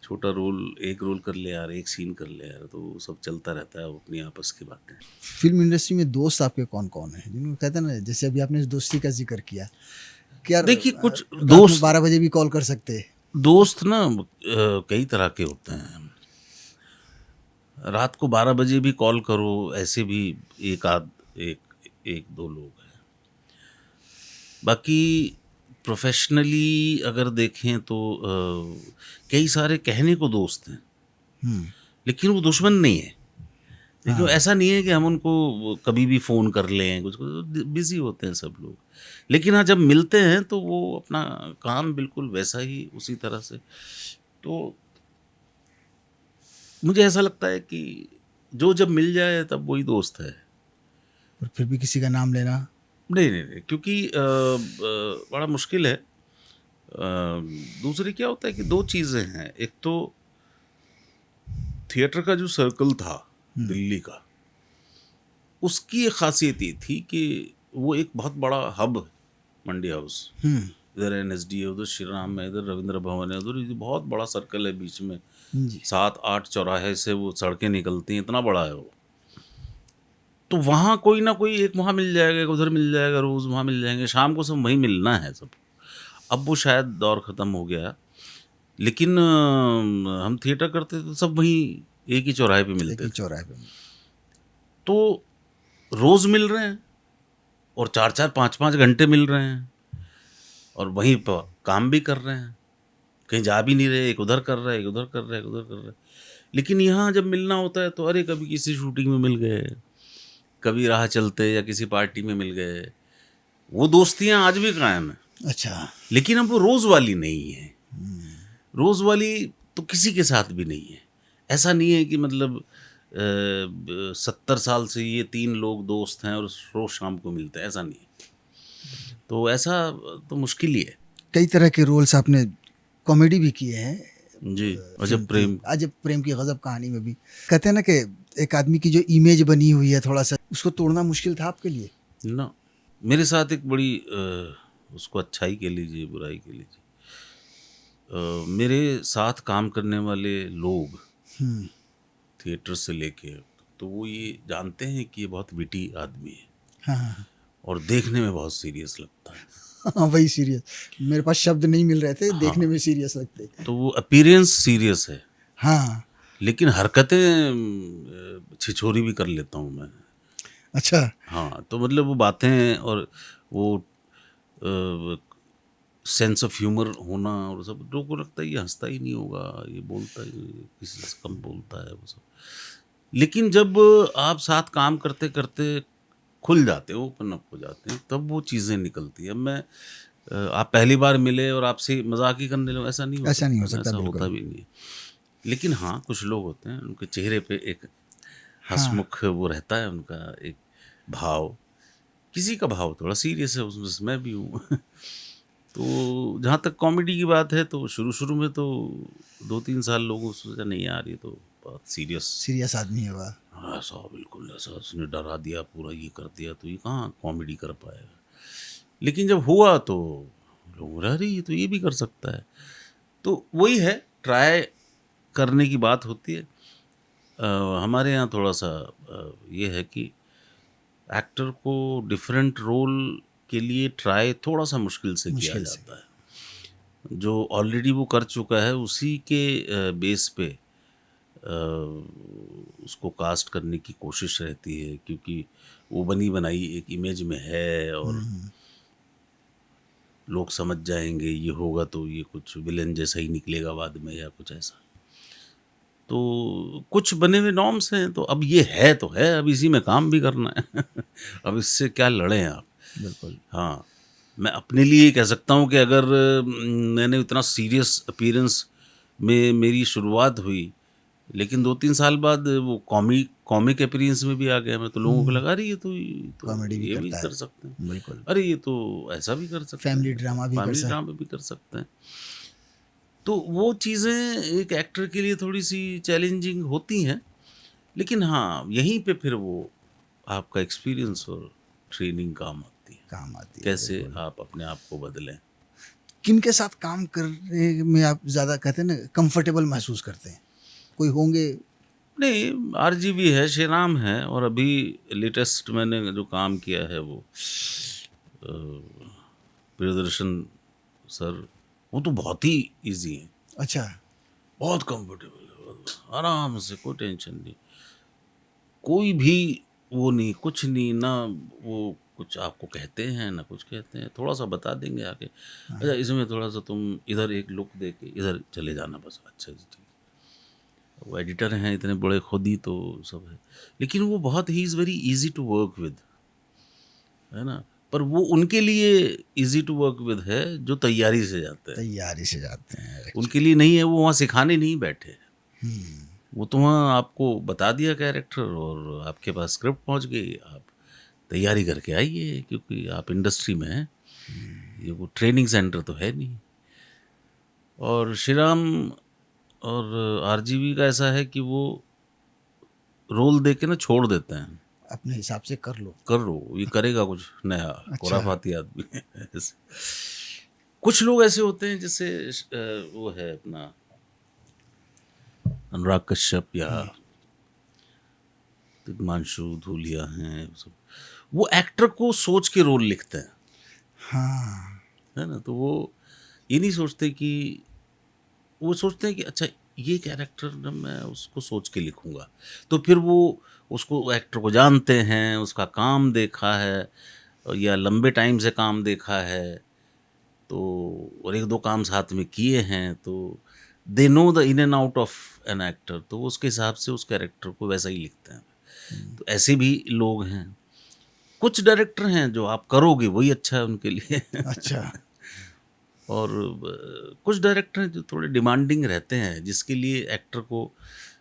Speaker 1: छोटा रोल, एक रोल कर ले यार, एक सीन कर ले यार, तो वो सब चलता रहता है, वो अपनी आपस की बातें।
Speaker 2: फिल्म इंडस्ट्री में दोस्त आपके कौन-कौन हैं? जिनको कहते हैं ना, जैसे अभी आपने दोस्ती का ज़िक्र किया कि यार
Speaker 1: देखिए कुछ
Speaker 2: रात में
Speaker 1: दोस्त
Speaker 2: 12 बजे भी कॉल कर सकते हैं।
Speaker 1: दोस्त ना कई तरह के होते हैं। रात को 12 बजे भी कॉल करो, ऐसे भी एक आध एक एक दो लोग हैं। बाकी प्रोफेशनली अगर देखें तो कई सारे कहने को दोस्त हैं,
Speaker 2: हुँ,
Speaker 1: लेकिन वो दुश्मन नहीं है। देखो
Speaker 2: हाँ,
Speaker 1: ऐसा नहीं है कि हम उनको वो कभी भी फ़ोन कर लें, कुछ बिज़ी होते हैं सब लोग। लेकिन हाँ, जब मिलते हैं तो वो अपना काम बिल्कुल वैसा ही उसी तरह से। तो मुझे ऐसा लगता है कि जो जब मिल जाए तब वही दोस्त है।
Speaker 2: पर फिर भी किसी का नाम लेना।
Speaker 1: नहीं, नहीं, नहीं, क्योंकि बड़ा मुश्किल है। दूसरी क्या होता है कि 2 चीज़ें हैं। एक तो थिएटर का जो सर्कल था दिल्ली का, उसकी एक ख़ासियत ये थी कि वो एक बहुत बड़ा हब है, मंडी हाउस।
Speaker 2: हुँ,
Speaker 1: इधर एनएसडी है, उधर श्री राम है, इधर रविंद्र भवन है, उधर ये बहुत बड़ा सर्कल है बीच में।
Speaker 2: जी,
Speaker 1: 7-8 चौराहे से वो सड़कें निकलती हैं, इतना बड़ा है वो। तो वहाँ कोई ना कोई एक वहाँ मिल जाएगा, एक उधर मिल जाएगा, रोज़ वहाँ मिल जाएंगे, शाम को सब वहीं मिलना है सब। अब वो शायद दौर ख़त्म हो गया, लेकिन हम थिएटर करते थे तो सब वहीं एक ही चौराहे पे
Speaker 2: एक
Speaker 1: मिलते
Speaker 2: ही
Speaker 1: थे।
Speaker 2: चौराहे पे।
Speaker 1: तो रोज़ मिल रहे हैं और 4-4 5-5 घंटे मिल रहे हैं और वहीं प काम भी कर रहे हैं। कहीं जा भी नहीं रहे, एक उधर कर रहा है, एक उधर कर रहा है, एक उधर कर रहा है। लेकिन यहाँ जब मिलना होता है तो अरे कभी किसी शूटिंग में मिल गए, कभी राह चलते या किसी पार्टी में मिल गए। वो दोस्तियाँ आज भी कायम हैं,
Speaker 2: अच्छा,
Speaker 1: लेकिन अब वो रोज़ वाली नहीं है। रोज़ वाली तो किसी के साथ भी नहीं है। ऐसा नहीं है कि मतलब 70 साल से ये 3 लोग दोस्त हैं और रोज़ शाम को मिलते हैं, ऐसा नहीं है। तो ऐसा तो मुश्किल ही है।
Speaker 2: कई तरह के रोल्स आपने कॉमेडी भी किए हैं।
Speaker 1: जी,
Speaker 2: फ़िल्म
Speaker 1: अजब
Speaker 2: की
Speaker 1: प्रेम।
Speaker 2: अजब प्रेम की गज़ब कहानी में भी कहते हैं ना कि एक आदमी की जो इमेज बनी हुई है थोड़ा-सा, उसको तोड़ना मुश्किल था आपके लिए?
Speaker 1: ना, मेरे साथ एक बड़ी उसको अच्छाई कह लीजिए, बुराई कह लीजिए। मेरे साथ काम करने वाले लोग
Speaker 2: हुँ,
Speaker 1: थिएटर से लेके, तो वो ये जानते हैं कि ये बहुत विटी आदमी है
Speaker 2: हाँ, हाँ,
Speaker 1: और देखने में बहुत सीरियस लगता है।
Speaker 2: हाँ, वही सीरियस। मेरे पास शब्द नहीं मिल रहे थे, देखने
Speaker 1: हाँ,
Speaker 2: में सीरियस लगते।
Speaker 1: तो वो अपीयरेंस सीरियस है,
Speaker 2: हाँ,
Speaker 1: लेकिन हरकतें छिछोरी भी कर लेता हूँ मैं।
Speaker 2: अच्छा,
Speaker 1: हाँ, तो मतलब वो बातें और वो सेंस ऑफ ह्यूमर होना और सब, लोगों को लगता है ये हंसता ही नहीं होगा, ये बोलता ही किसी से कम बोलता है वो सब। लेकिन जब आप साथ काम करते करते खुल जाते हो, ओपन अप हो जाते हैं, तब वो चीज़ें निकलती हैं। अब मैं आप पहली बार मिले और आपसे मजाक ही करने लगे, ऐसा नहीं हो
Speaker 2: ऐसा नहीं हो
Speaker 1: सकता,
Speaker 2: सकता,
Speaker 1: ऐसा
Speaker 2: बिल्कुल।
Speaker 1: होता भी नहीं है। लेकिन हाँ, कुछ लोग होते हैं उनके चेहरे पे एक
Speaker 2: हाँ,
Speaker 1: हंसमुख वो रहता है, उनका एक भाव, किसी का भाव थोड़ा सीरियस है, उसमें मैं भी हूँ। तो जहाँ तक कॉमेडी की बात है, तो शुरू शुरू में तो 2-3 साल लोगों को सोचा नहीं यार ये तो बहुत सीरियस,
Speaker 2: सीरियस आदमी होगा।
Speaker 1: ऐसा बिल्कुल ऐसा उसने डरा दिया पूरा, ये कर दिया, तो ये कहाँ कॉमेडी कर पाएगा। लेकिन जब हुआ तो लोग बोले अरे ये तो ये भी कर सकता है। तो वही है, ट्राई करने की बात होती है। हमारे यहाँ थोड़ा सा ये है कि एक्टर को डिफरेंट रोल के लिए ट्राई थोड़ा सा मुश्किल से किया
Speaker 2: मुश्किल से।
Speaker 1: जाता है। जो ऑलरेडी वो कर चुका है उसी के बेस पे उसको कास्ट करने की कोशिश रहती है, क्योंकि वो बनी बनाई एक इमेज में है और लोग समझ जाएंगे ये होगा तो ये कुछ विलेन जैसा ही निकलेगा बाद में या कुछ ऐसा। तो कुछ बने हुए नॉर्म्स हैं, तो अब ये है तो है, अब इसी में काम भी करना है। अब इससे क्या लड़ें आप।
Speaker 2: बिल्कुल।
Speaker 1: हाँ, मैं अपने लिए कह सकता हूँ कि अगर मैंने इतना सीरियस अपीयरेंस में मेरी शुरुआत हुई, लेकिन 2-3 साल बाद वो कॉमिक अपीयरेंस में भी आ गया मैं, तो लोगों को लगा अरे ये तो
Speaker 2: कॉमेडी भी
Speaker 1: ये भी
Speaker 2: करता
Speaker 1: कर
Speaker 2: है।
Speaker 1: सकते हैं,
Speaker 2: बिल्कुल।
Speaker 1: अरे ये तो ऐसा भी कर सकते
Speaker 2: फैमिली
Speaker 1: हैं,
Speaker 2: ड्रामा भी कर
Speaker 1: फैमिली ड्रामा भी कर सकते हैं। तो वो चीज़ें एक एक्टर के लिए थोड़ी सी चैलेंजिंग होती हैं। लेकिन हाँ, यहीं पे फिर वो आपका एक्सपीरियंस और ट्रेनिंग काम आती है,
Speaker 2: काम आती है,
Speaker 1: कैसे
Speaker 2: बिल्कुल।
Speaker 1: आप अपने आप को बदलें।
Speaker 2: किन के साथ काम करने में आप ज़्यादा कहते हैं ना कंफर्टेबल महसूस करते हैं? कोई होंगे?
Speaker 1: नहीं, आरजीवी है, श्रीराम है, और अभी लेटेस्ट मैंने जो काम किया है वो प्रियदर्शन सर, वो तो बहुत ही इजी है,
Speaker 2: अच्छा।
Speaker 1: बहुत कंफर्टेबल है, आराम से, कोई टेंशन नहीं, कोई भी वो नहीं, कुछ नहीं ना, वो कुछ आपको कहते हैं ना कुछ कहते हैं, थोड़ा सा बता देंगे आके, अच्छा इसमें थोड़ा सा तुम इधर एक लुक दे के इधर चले जाना, बस अच्छा जी ठीक। वो एडिटर हैं इतने बड़े खुद ही, तो सब है, लेकिन वो बहुत ही is very easy to work with, है ना। पर वो उनके लिए इजी टू वर्क विद है जो तैयारी से जाते हैं,
Speaker 2: तैयारी से जाते हैं।
Speaker 1: उनके लिए नहीं है, वो वहाँ सिखाने नहीं बैठे, वो तो वहाँ आपको बता दिया कैरेक्टर और आपके पास स्क्रिप्ट पहुँच गई, आप तैयारी करके आइए, क्योंकि आप इंडस्ट्री में हैं, ये वो ट्रेनिंग सेंटर तो है नहीं। और श्रीराम और आरजीवी का ऐसा है कि वो रोल दे के ना छोड़ देते हैं,
Speaker 2: अपने हिसाब से कर लो।
Speaker 1: कर लो, ये करेगा कुछ नया,
Speaker 2: अच्छा।
Speaker 1: खुराफाती आदमी है ऐसे। कुछ लोग ऐसे होते हैं जैसे वो है अपना अनुराग कश्यप या तिग्मांशु धूलिया हैं सब, वो एक्टर को सोच के रोल लिखते हैं,
Speaker 2: हाँ।
Speaker 1: है ना। तो वो ये नहीं सोचते कि, वो सोचते हैं कि अच्छा ये कैरेक्टर ना मैं उसको सोच के लिखूंगा, तो फिर वो उसको एक्टर को जानते हैं, उसका काम देखा है या लंबे टाइम से काम देखा है, तो और 1-2 काम साथ में किए हैं, तो they know the in and out of an actor, तो वो उसके हिसाब से उस कैरेक्टर को वैसा ही लिखते हैं। तो ऐसे भी लोग हैं। कुछ डायरेक्टर हैं जो आप करोगे वही अच्छा है उनके लिए।
Speaker 2: अच्छा।
Speaker 1: और कुछ डायरेक्टर हैं जो थोड़े डिमांडिंग रहते हैं, जिसके लिए एक्टर को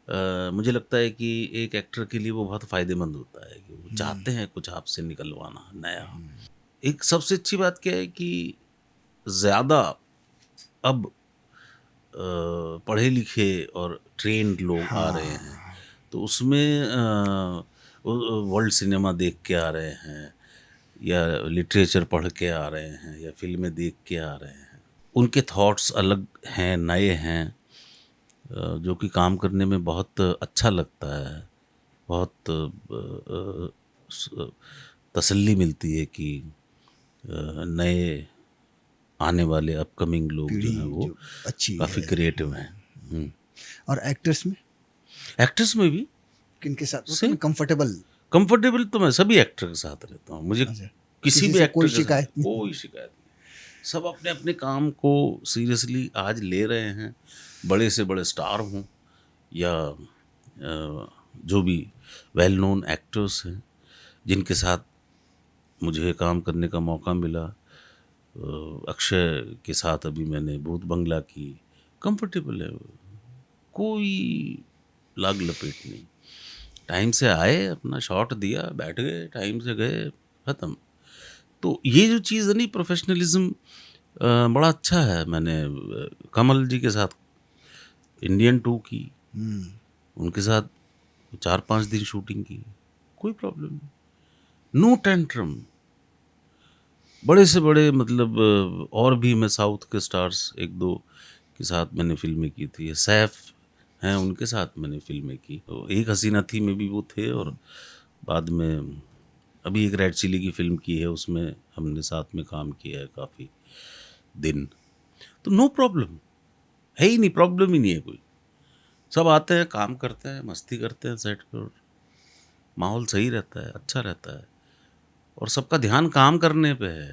Speaker 1: मुझे लगता है कि एक एक्टर के लिए वो बहुत फ़ायदेमंद होता है कि वो चाहते हैं कुछ आपसे निकलवाना नया। एक सबसे अच्छी बात क्या है कि ज़्यादा अब पढ़े लिखे और ट्रेंड लोग आ रहे हैं, तो उसमें वर्ल्ड सिनेमा देख के आ रहे हैं या लिटरेचर पढ़ के आ रहे हैं या फिल्में देख के आ रहे हैं, उनके थॉट्स अलग हैं, नए हैं, जो कि काम करने में बहुत अच्छा लगता है, बहुत तसल्ली मिलती है कि नए आने वाले अपकमिंग लोग जो
Speaker 2: पीढ़ी
Speaker 1: हैं वो
Speaker 2: जो अच्छी
Speaker 1: काफ़ी
Speaker 2: है।
Speaker 1: क्रिएटिव हैं।
Speaker 2: और एक्टर्स में
Speaker 1: एक्टर्स में भी
Speaker 2: किन के साथ
Speaker 1: सेम
Speaker 2: कंफर्टेबल?
Speaker 1: कंफर्टेबल, तो मैं सभी एक्टर के साथ रहता हूँ, मुझे
Speaker 2: अच्छा।
Speaker 1: किसी
Speaker 2: किसी
Speaker 1: भी
Speaker 2: से
Speaker 1: एक्टर
Speaker 2: कोई
Speaker 1: के साथ
Speaker 2: शिकायत नहीं?
Speaker 1: कोई शिकायत नहीं, सब अपने अपने काम को सीरियसली आज ले रहे हैं, बड़े से बड़े स्टार हों या जो भी वेल नोन एक्टर्स हैं जिनके साथ मुझे काम करने का मौका मिला। अक्षय के साथ अभी मैंने भूत बंगला की, कंफर्टेबल है, कोई लाग लपेट नहीं। टाइम से आए, अपना शॉट दिया, बैठ गए, टाइम से गए, ख़त्म। तो ये जो चीज़ है नहीं, प्रोफेशनलिज्म बड़ा अच्छा है। मैंने कमल जी के साथ इंडियन 2 की, उनके साथ 4-5 दिन शूटिंग की, कोई प्रॉब्लम नहीं, नो टेंट्रम। बड़े से बड़े मतलब और भी मैं साउथ के स्टार्स 1-2 के साथ मैंने फिल्में की थी। सैफ हैं, उनके साथ मैंने फिल्में की। तो एक हसीना थी में भी वो थे, और बाद में अभी एक रेड चिली की फिल्म की है, उसमें हमने साथ में काम किया है काफ़ी दिन। तो नो प्रॉब्लम है ही नहीं, प्रॉब्लम ही नहीं है कोई। सब आते हैं, काम करते हैं, मस्ती करते हैं सेट पर, माहौल सही रहता है, अच्छा रहता है, और सबका ध्यान काम करने पे है,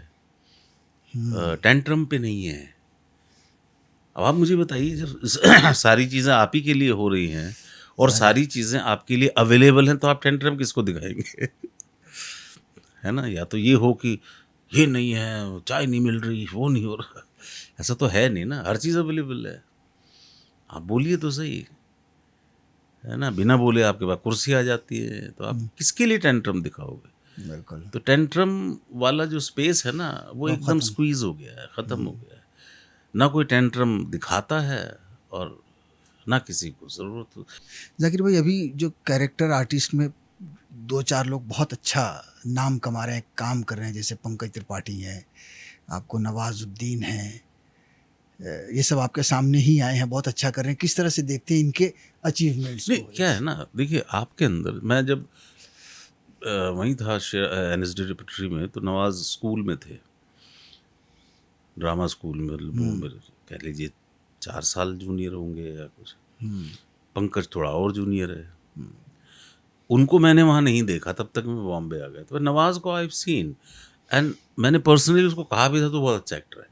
Speaker 1: टेंट्रम पे नहीं है। अब आप मुझे बताइए, जब सारी चीज़ें आप ही के लिए हो रही हैं और सारी चीज़ें आपके लिए अवेलेबल हैं, तो आप टेंट्रम किसको दिखाएंगे? है ना? या तो ये हो कि ये नहीं है, चाय नहीं मिल रही, वो नहीं हो रहा, ऐसा तो है नहीं ना, हर चीज़ अवेलेबल है। आप बोलिए तो सही, है ना? बिना बोले आपके पास कुर्सी आ जाती है, तो आप किसके लिए टेंट्रम दिखाओगे?
Speaker 2: बिल्कुल।
Speaker 1: तो टेंट्रम वाला जो स्पेस है ना, वो
Speaker 2: वो
Speaker 1: एकदम
Speaker 2: खत्म।
Speaker 1: स्क्वीज हो गया है, ख़त्म हो गया है। ना कोई टेंट्रम दिखाता है और ना किसी को ज़रूरत हो।
Speaker 2: जाकिर भाई, अभी जो कैरेक्टर आर्टिस्ट में दो चार लोग बहुत अच्छा नाम कमा रहे हैं, काम कर रहे हैं, जैसे पंकज त्रिपाठी हैं, आपको नवाजुद्दीन हैं, ये सब आपके सामने ही आए हैं, बहुत अच्छा कर रहे हैं। किस तरह से देखते हैं इनके अचीवमेंट्स
Speaker 1: नहीं,
Speaker 2: को?
Speaker 1: क्या है ना, देखिए आपके अंदर, मैं जब वहीं था NSD रिपेटरी में, तो नवाज स्कूल में थे, ड्रामा स्कूल में। वो मेरे कह लीजिए 4 साल जूनियर होंगे या कुछ। पंकज थोड़ा और जूनियर है। उनको मैंने वहाँ नहीं देखा, तब तक मैं बॉम्बे आ गया। तो नवाज को आई सीन, एंड मैंने पर्सनली उसको कहा भी था, तो बहुत अच्छा एक्टर है।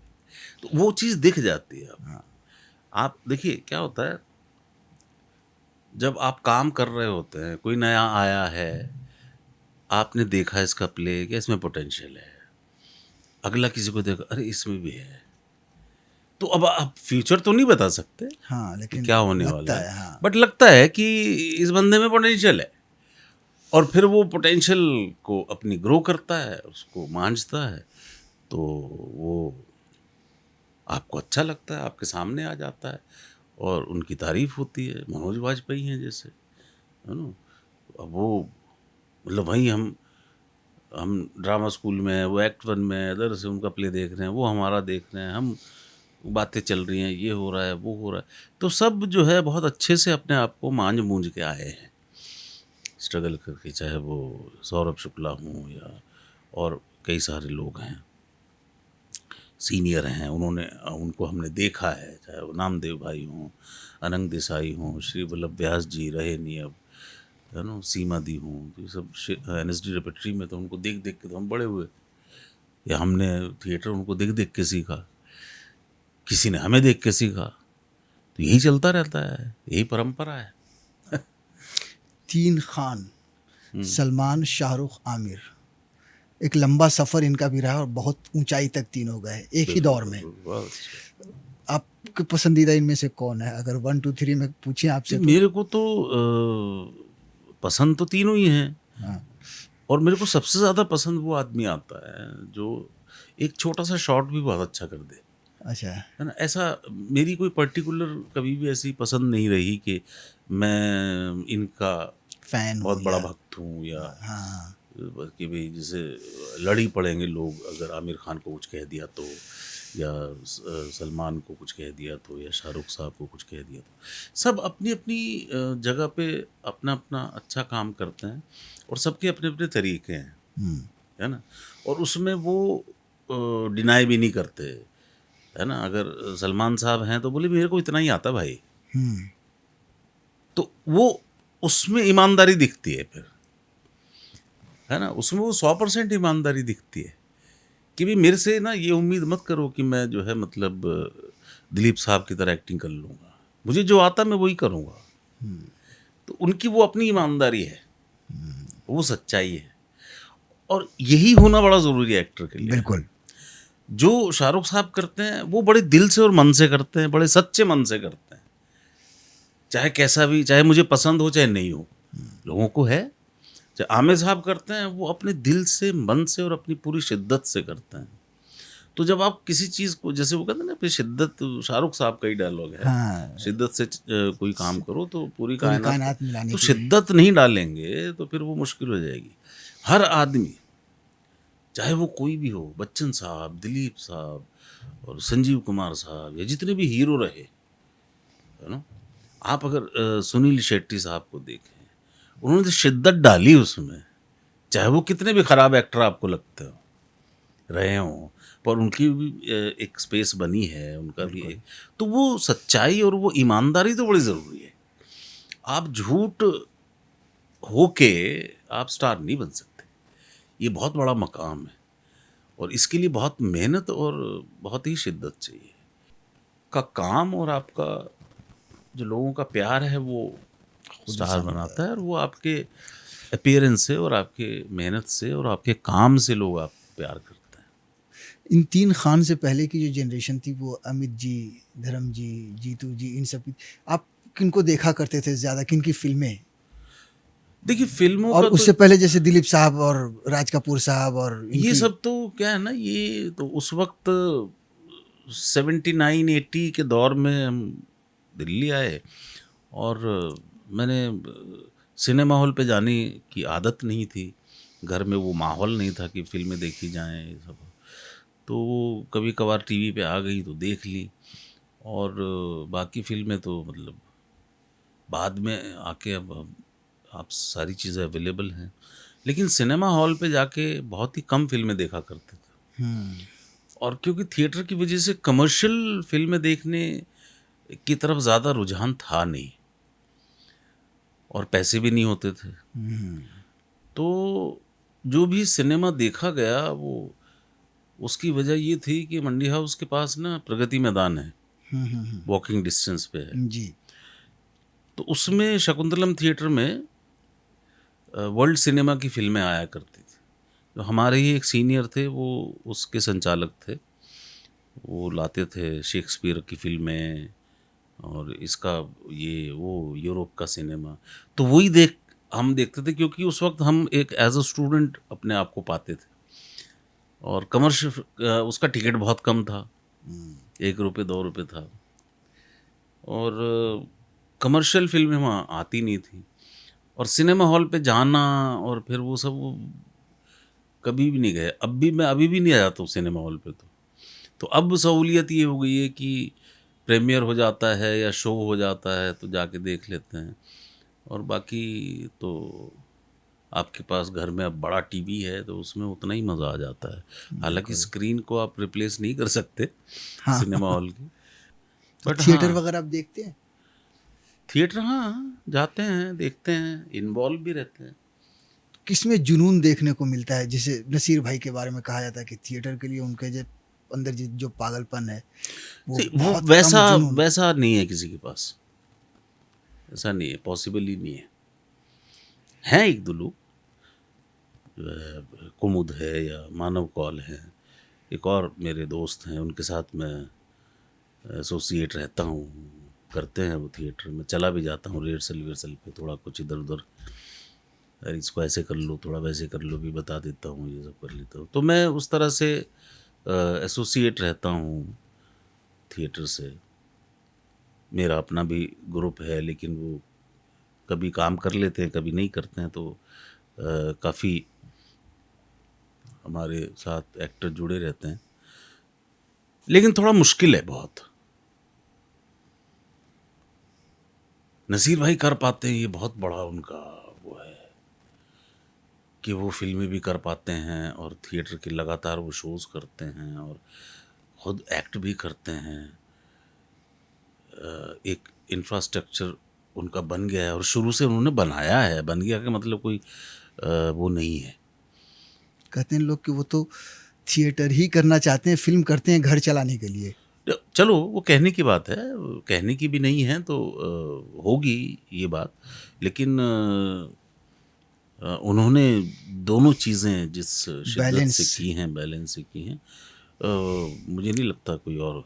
Speaker 1: तो वो चीज़ दिख जाती है। आप देखिए क्या होता है, जब आप काम कर रहे होते हैं, कोई नया आया है, आपने देखा इसका प्ले कि इसमें पोटेंशियल है, अगला किसी को देखा, अरे इसमें भी है, तो अब आप फ्यूचर तो नहीं बता सकते
Speaker 2: हाँ,
Speaker 1: कि
Speaker 2: लेकिन
Speaker 1: क्या होने
Speaker 2: लगता
Speaker 1: वाला है,
Speaker 2: है, हाँ।
Speaker 1: बट लगता है कि इस बंदे में पोटेंशियल है, और फिर वो पोटेंशियल को अपनी ग्रो करता है, उसको मांझता है, तो वो आपको अच्छा लगता है, आपके सामने आ जाता है, और उनकी तारीफ होती है। मनोज वाजपेयी हैं जैसे, है ना? अब वो मतलब वहीं हम ड्रामा स्कूल में हैं, वो एक्ट 1 में है, इधर से उनका प्ले देख रहे हैं, वो हमारा देख रहे हैं, हम बातें चल रही हैं, ये हो रहा है, वो हो रहा है। तो सब जो है बहुत अच्छे से अपने आप को मांझ मूंझ के आए हैं, स्ट्रगल करके, चाहे वो सौरभ शुक्ला हों या और कई सारे लोग हैं, सीनियर हैं, उन्होंने उनको हमने देखा है, चाहे वो नामदेव भाई हों, अनंग देसाई हों, श्री वल्लभ व्यास जी रहे नहीं अब, है ना, सीमा दी हों, तो ये सब NSD रेपेट्री में, तो उनको देख देख के तो हम बड़े हुए, या हमने थिएटर उनको देख देख के सीखा, किसी ने हमें देख के सीखा। तो यही चलता रहता है, यही परंपरा है।
Speaker 2: 3 खान, सलमान, शाहरुख, आमिर, एक लंबा सफ़र इनका भी रहा और बहुत ऊंचाई तक तीनों गए एक ही दौर में।
Speaker 1: बहुत अच्छा।
Speaker 2: आपके पसंदीदा इनमें से कौन है? अगर 1 2 3 में पूछें आपसे तो?
Speaker 1: मेरे को तो पसंद तो तीनों ही हैं,
Speaker 2: हाँ।
Speaker 1: और मेरे को सबसे ज़्यादा पसंद वो आदमी आता है जो एक छोटा सा शॉट भी बहुत अच्छा कर दे,
Speaker 2: अच्छा।
Speaker 1: है ना? ऐसा मेरी कोई पर्टिकुलर कभी भी ऐसी पसंद नहीं रही कि मैं इनका
Speaker 2: फैन हो
Speaker 1: बहुत बड़ा
Speaker 2: या?
Speaker 1: भक्त हूँ, या
Speaker 2: हाँ।
Speaker 1: कि भाई जैसे लड़ी पड़ेंगे लोग अगर आमिर खान को कुछ कह दिया तो, या सलमान को कुछ कह दिया तो, या शाहरुख साहब को कुछ कह दिया तो। सब अपनी अपनी जगह पे अपना अपना अच्छा काम करते हैं, और सबके अपने अपने तरीके हैं, है ना? और उसमें वो डिनाई भी नहीं करते, है ना? अगर सलमान साहब हैं तो बोले मेरे को इतना ही आता भाई, तो वो उसमें ईमानदारी दिखती है फिर, है ना? उसमें वो 100% ईमानदारी दिखती है कि भी मेरे से ना ये उम्मीद मत करो कि मैं जो है मतलब दिलीप साहब की तरह एक्टिंग कर लूँगा। मुझे जो आता मैं वही करूँगा। तो उनकी वो अपनी ईमानदारी है, वो सच्चाई है और यही होना बड़ा ज़रूरी है एक्टर के लिए।
Speaker 2: बिल्कुल।
Speaker 1: जो शाहरुख साहब करते हैं वो बड़े दिल से और मन से करते हैं, बड़े सच्चे मन से करते हैं। चाहे कैसा भी, चाहे मुझे पसंद हो चाहे नहीं हो, लोगों को है। चाहे आमिर साहब करते हैं वो अपने दिल से, मन से और अपनी पूरी शिद्दत से करते हैं। तो जब आप किसी चीज़ को, जैसे वो कहते हैं ना, अपनी शिद्दत, शाहरुख साहब का ही डायलॉग है,
Speaker 2: हाँ,
Speaker 1: शिद्दत से कोई काम करो तो पूरी
Speaker 2: पूरी
Speaker 1: कायनात
Speaker 2: कायनात मिलाने
Speaker 1: तो
Speaker 2: की।
Speaker 1: शिद्दत नहीं डालेंगे तो फिर वो मुश्किल हो जाएगी। हर आदमी, चाहे वो कोई भी हो, बच्चन साहब, दिलीप साहब और संजीव कुमार साहब या जितने भी हीरो रहे, है ना, आप अगर सुनील शेट्टी साहब को देखें, उन्होंने जो शिद्दत डाली उसमें, चाहे वो कितने भी खराब एक्टर आपको लगते हो, रहे हों, पर उनकी भी एक स्पेस बनी है, उनका भी
Speaker 2: बिल्कुल।
Speaker 1: एक, तो वो सच्चाई और वो ईमानदारी तो बड़ी ज़रूरी है। आप झूठ होके आप स्टार नहीं बन सकते। ये बहुत बड़ा मकाम है और इसके लिए बहुत मेहनत और बहुत ही शिद्दत चाहिए। का काम और आपका जो लोगों का प्यार है वो
Speaker 2: खुद ही
Speaker 1: स्टार
Speaker 2: सामने।
Speaker 1: बनाता है और वो आपके अपीयरेंस से और आपके मेहनत से और आपके काम से लोग आपको प्यार करते हैं।
Speaker 2: इन 3 खान से पहले की जो जनरेशन थी वो अमित जी, धर्म जी, जीतू जी, इन सब की, आप किनको देखा करते थे ज़्यादा, किनकी फ़िल्में?
Speaker 1: देखिए फ़िल्मों
Speaker 2: और
Speaker 1: का तो
Speaker 2: उससे पहले जैसे दिलीप साहब और राज कपूर साहब और
Speaker 1: ये
Speaker 2: इनकी।
Speaker 1: सब तो क्या है ना, ये तो उस वक़्त 79-80 के दौर में हम दिल्ली आए और मैंने सिनेमा हॉल पे जाने की आदत नहीं थी। घर में वो माहौल नहीं था कि फ़िल्में देखी जाएँ ये सब। तो कभी-कभार टीवी पे आ गई तो देख ली और बाकी फ़िल्में तो मतलब बाद में आके अब आप सारी चीज़ें अवेलेबल हैं। लेकिन सिनेमा हॉल पे जाके बहुत ही कम फ़िल्में देखा करते थे
Speaker 2: हुँ,
Speaker 1: और क्योंकि थिएटर की वजह से कमर्शियल फ़िल्में देखने की तरफ ज़्यादा रुझान था नहीं और पैसे भी नहीं होते थे।
Speaker 2: हुँ,
Speaker 1: तो जो भी सिनेमा देखा गया वो उसकी वजह ये थी कि मंडी हाउस के पास ना प्रगति मैदान है,
Speaker 2: हुँ, हुँ, हुँ,
Speaker 1: वॉकिंग डिस्टेंस पे है।
Speaker 2: जी।
Speaker 1: तो उसमें शकुंतलम थिएटर में वर्ल्ड सिनेमा की फ़िल्में आया करती थी। तो हमारे ही एक सीनियर थे, वो उसके संचालक थे। वो लाते थे शेक्सपियर की फ़िल्में और इसका ये वो यूरोप का सिनेमा। तो वही हम देखते थे क्योंकि उस वक़्त हम एक एज़ अ स्टूडेंट अपने आप को पाते थे और उसका टिकट बहुत कम था,
Speaker 2: हुँ,
Speaker 1: ₹1 ₹2 था और कमर्शियल फ़िल्में वहाँ आती नहीं थी और सिनेमा हॉल पे जाना और फिर वो सब वो कभी भी नहीं गए। मैं अभी भी नहीं जाता हूँ सिनेमा हॉल पे तो। तो अब सहूलियत ये हो गई है कि प्रीमियर हो जाता है या शो हो जाता है तो जाके देख लेते हैं और बाकी तो आपके पास घर में अब बड़ा टीवी है तो उसमें उतना ही मज़ा आ जाता है। हालाँकि
Speaker 2: बिल्कुल।
Speaker 1: स्क्रीन को आप रिप्लेस नहीं कर सकते
Speaker 2: हाँ,
Speaker 1: सिनेमा हॉल की।
Speaker 2: तो
Speaker 1: बट
Speaker 2: थिएटर
Speaker 1: हाँ,
Speaker 2: वगैरह आप देखते हैं?
Speaker 1: थिएटर हाँ, जाते हैं, देखते हैं, इन्वॉल्व भी रहते हैं।
Speaker 2: किसमें जुनून देखने को मिलता है? जैसे नसीर भाई के बारे में कहा जाता है कि थिएटर के लिए उनके जो अंदर जो पागलपन है, वो
Speaker 1: वो
Speaker 2: बहुत कम
Speaker 1: वैसा
Speaker 2: जुनून।
Speaker 1: वैसा नहीं है किसी के पास, ऐसा नहीं है, पॉसिबल ही नहीं है। हैं 1-2 लोग, जो है कुमुद है या मानव कौल है, एक और मेरे दोस्त हैं, उनके साथ मैं एसोसिएट रहता हूँ, करते हैं वो थिएटर में, चला भी जाता हूँ रिहर्सल-विहर्सल पे, थोड़ा कुछ इधर-उधर, अरे इसको ऐसे कर लो, थोड़ा वैसे कर लो भी बता देता हूँ, ये सब कर लेता हूँ। तो मैं उस तरह से एसोसिएट रहता हूँ थिएटर से। मेरा अपना भी ग्रुप है लेकिन वो कभी काम कर लेते हैं, कभी नहीं करते हैं, तो काफ़ी हमारे साथ एक्टर जुड़े रहते हैं। लेकिन थोड़ा मुश्किल है बहुत। नसीर भाई कर पाते हैं, ये बहुत बड़ा उनका वो है कि वो फ़िल्में भी कर पाते हैं और थिएटर के लगातार वो शोज़ करते हैं और खुद एक्ट भी करते हैं। एक इंफ्रास्ट्रक्चर उनका बन गया है और शुरू से उन्होंने बनाया है, बन गया का मतलब कोई वो नहीं है।
Speaker 2: कहते हैं लोग कि वो तो थिएटर ही करना चाहते हैं, फिल्म करते हैं घर चलाने के लिए।
Speaker 1: चलो वो कहने की बात है, कहने की भी नहीं है तो होगी ये बात, लेकिन उन्होंने दोनों चीज़ें जिस शिद्दत
Speaker 2: बैलेंस।
Speaker 1: से की हैं, बैलेंस से की हैं, मुझे नहीं लगता कोई और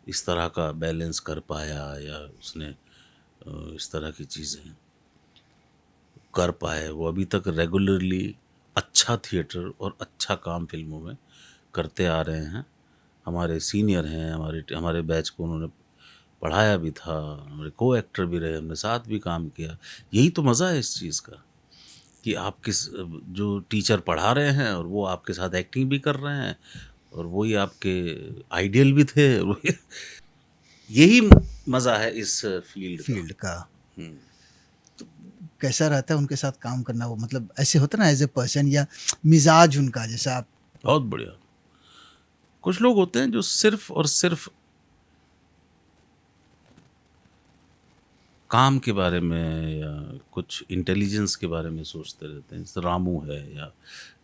Speaker 1: इस तरह का बैलेंस कर पाया या उसने इस तरह की चीज़ें कर पाए। वो अभी तक रेगुलरली अच्छा थिएटर और अच्छा काम फिल्मों में करते आ रहे हैं। हमारे सीनियर हैं, हमारे हमारे बैच को उन्होंने पढ़ाया भी था, हमारे को एक्टर भी रहे, हमने साथ भी काम किया। यही तो मज़ा है इस चीज़ का कि आप किस जो टीचर पढ़ा रहे हैं और वो आपके साथ एक्टिंग भी कर रहे हैं और वही आपके आइडियल भी थे। यही मज़ा है इस फील्ड का।
Speaker 2: फील्ड का
Speaker 1: हम्म।
Speaker 2: कैसा रहता है उनके साथ काम करना? वो मतलब ऐसे होता ना एज ए पर्सन, या मिजाज उनका जैसा आप?
Speaker 1: बहुत बढ़िया। कुछ लोग होते हैं जो सिर्फ और सिर्फ काम के बारे में या कुछ इंटेलिजेंस के बारे में सोचते रहते हैं। जैसे रामू है या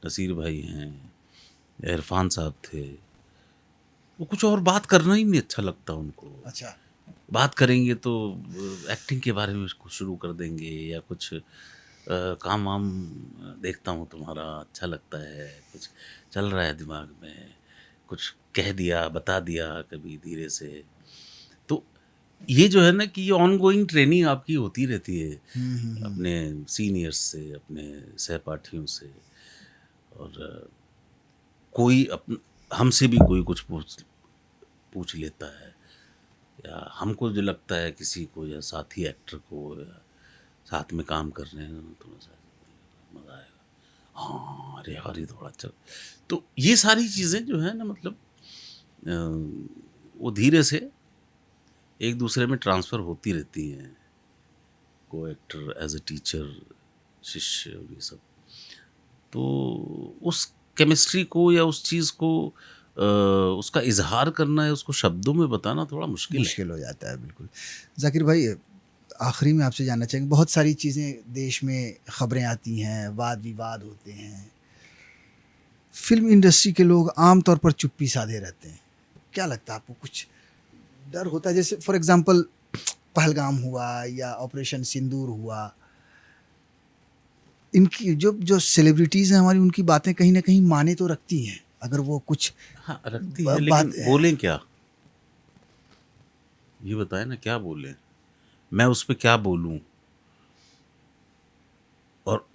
Speaker 1: नसीर भाई हैं या इरफान साहब थे, वो कुछ और बात करना ही नहीं अच्छा लगता उनको।
Speaker 2: अच्छा।
Speaker 1: बात करेंगे तो एक्टिंग के बारे में कुछ शुरू कर देंगे या कुछ काम वाम देखता हूँ तुम्हारा अच्छा लगता है, कुछ चल रहा है दिमाग में, कुछ कह दिया बता दिया कभी धीरे से। तो ये जो है ना कि ये ऑनगोइंग ट्रेनिंग आपकी होती रहती है अपने सीनियर्स से, अपने सहपाठियों से। और कोई हमसे भी कोई कुछ पूछ पूछ लेता है या हमको जो लगता है किसी को या साथी एक्टर को या साथ में काम कर रहे हैं थोड़ा सा मज़ा आएगा, हाँ अरे यार ये थोड़ा अच्छा। तो ये सारी चीज़ें जो है ना मतलब वो धीरे से एक दूसरे में ट्रांसफ़र होती रहती हैं। को एक्टर एज ए टीचर, शिष्य और ये सब। तो उस केमिस्ट्री को या उस चीज़ को उसका इजहार करना है, उसको शब्दों में बताना थोड़ा मुश्किल है।
Speaker 2: मुश्किल हो जाता है, बिल्कुल। जाकिर भाई, आखिरी में आपसे जानना चाहेंगे, बहुत सारी चीज़ें देश में खबरें आती हैं, वाद विवाद होते हैं, फिल्म इंडस्ट्री के लोग आम तौर पर चुप्पी साधे रहते हैं। क्या लगता है आपको, कुछ डर होता है? जैसे फॉर एग्जांपल पहलगाम हुआ या ऑपरेशन सिंदूर हुआ, इनकी जो जो सेलिब्रिटीज़ हैं हमारी, उनकी बातें कहीं ना कहीं माने तो रखती हैं, अगर वो कुछ
Speaker 1: हाँ रखती है,
Speaker 2: बात।
Speaker 1: लेकिन बोलें क्या, ये बताएं ना क्या बोलें, मैं उस पर क्या बोलूं? और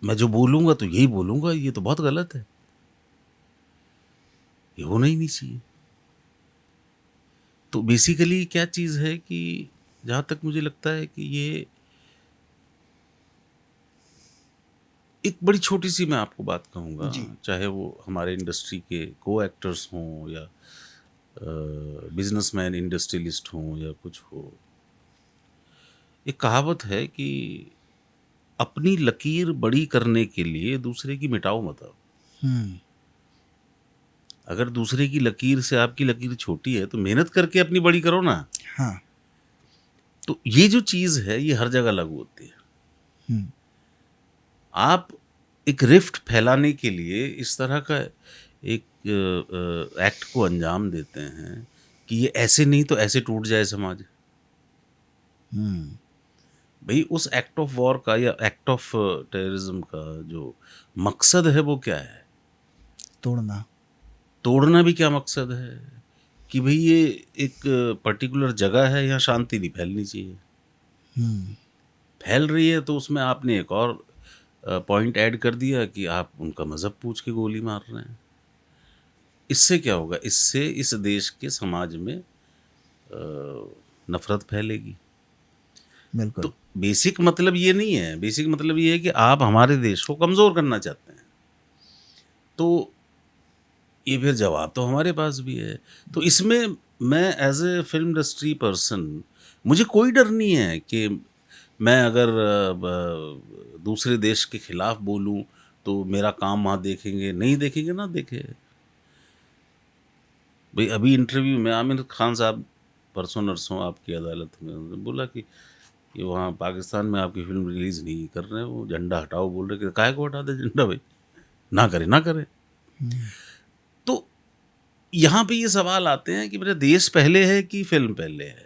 Speaker 1: मैं जो बोलूंगा तो यही बोलूंगा, ये तो बहुत गलत है, ये होना ही नहीं चाहिए। तो बेसिकली क्या चीज़ है कि जहाँ तक मुझे लगता है कि ये एक बड़ी छोटी सी मैं आपको बात कहूँगा,
Speaker 2: जी।
Speaker 1: चाहे वो हमारे इंडस्ट्री के को एक्टर्स हों या बिजनेसमैन इंडस्ट्रियलिस्ट हों या कुछ हो। एक कहावत है कि अपनी लकीर बड़ी करने के लिए दूसरे की मिटाओ मत।
Speaker 2: हम्म।
Speaker 1: अगर दूसरे की लकीर से आपकी लकीर छोटी है तो मेहनत करके अपनी बड़ी करो ना।
Speaker 2: हाँ।
Speaker 1: तो ये जो चीज़ है ये हर जगह लागू होती है।
Speaker 2: हम्म।
Speaker 1: आप एक रिफ्ट फैलाने के लिए इस तरह का एक एक्ट को अंजाम देते हैं कि ये ऐसे नहीं तो ऐसे टूट जाए समाज।
Speaker 2: हम्म।
Speaker 1: भाई उस एक्ट ऑफ वॉर का या एक्ट ऑफ टेररिज्म का जो मकसद है वो क्या है?
Speaker 2: तोड़ना।
Speaker 1: तोड़ना भी क्या मकसद है कि भाई ये एक पर्टिकुलर जगह है, यहाँ शांति नहीं फैलनी चाहिए।
Speaker 2: हम्म।
Speaker 1: फैल रही है तो उसमें आपने एक और पॉइंट ऐड कर दिया कि आप उनका मज़हब पूछ के गोली मार रहे हैं। इससे क्या होगा? इससे इस देश के समाज में नफ़रत फैलेगी।
Speaker 2: बिल्कुल।
Speaker 1: तो बेसिक मतलब ये नहीं है, बेसिक मतलब ये है कि आप हमारे देश को कमज़ोर करना चाहते हैं। तो ये फिर जवाब तो हमारे पास भी है। तो इसमें मैं as a film industry person, मुझे कोई डर नहीं है कि मैं अगर दूसरे देश के खिलाफ बोलूं तो मेरा काम वहाँ देखेंगे, नहीं देखेंगे ना देखे। भाई अभी इंटरव्यू में आमिर खान साहब परसों नरसों आपकी अदालत में उन्होंने बोला कि वहाँ पाकिस्तान में आपकी फिल्म रिलीज़ नहीं कर रहे हैं, वो झंडा हटाओ बोल रहे कि काहे को हटा दे झंडा? भाई ना करे ना करे। यहाँ पे ये सवाल आते हैं कि मेरा देश पहले है कि फ़िल्म पहले है?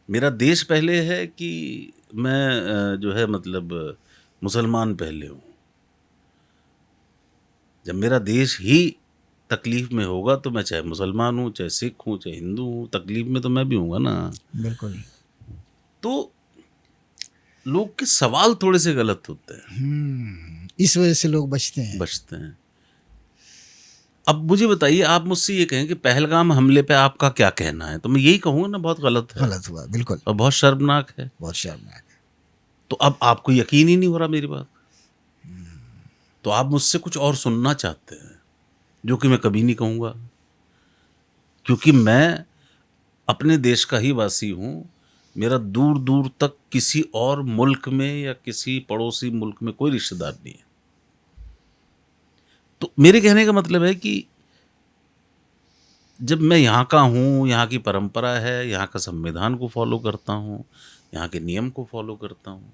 Speaker 1: मेरा देश पहले है कि मैं जो है मतलब मुसलमान पहले हूँ? जब मेरा देश ही तकलीफ़ में होगा तो मैं चाहे मुसलमान हूँ, चाहे सिख हूँ, चाहे हिंदू हूँ, तकलीफ़ में तो मैं भी हूँगा ना।
Speaker 2: बिल्कुल।
Speaker 1: तो लोग के सवाल थोड़े-से गलत होते हैं,
Speaker 2: इस वजह से लोग बचते हैं।
Speaker 1: बचते हैं। अब मुझे बताइए, आप मुझसे ये कहें कि पहलगाम हमले पे आपका क्या कहना है? तो मैं यही कहूँगा ना, बहुत गलत है
Speaker 2: गलत हुआ, बिल्कुल,
Speaker 1: और बहुत शर्मनाक है।
Speaker 2: बहुत शर्मनाक।
Speaker 1: तो अब आपको यकीन ही नहीं हो रहा मेरी बात। तो आप मुझसे कुछ और सुनना चाहते हैं, जो कि मैं कभी नहीं कहूँगा। क्योंकि मैं अपने देश का ही वासी हूँ। मेरा दूर-दूर तक किसी और मुल्क में या किसी पड़ोसी मुल्क में कोई रिश्तेदार नहीं है। तो मेरे कहने का मतलब है कि जब मैं यहाँ का हूँ, यहाँ की परंपरा है, यहाँ का संविधान को फ़ॉलो करता हूँ, यहाँ के नियम को फ़ॉलो करता हूँ,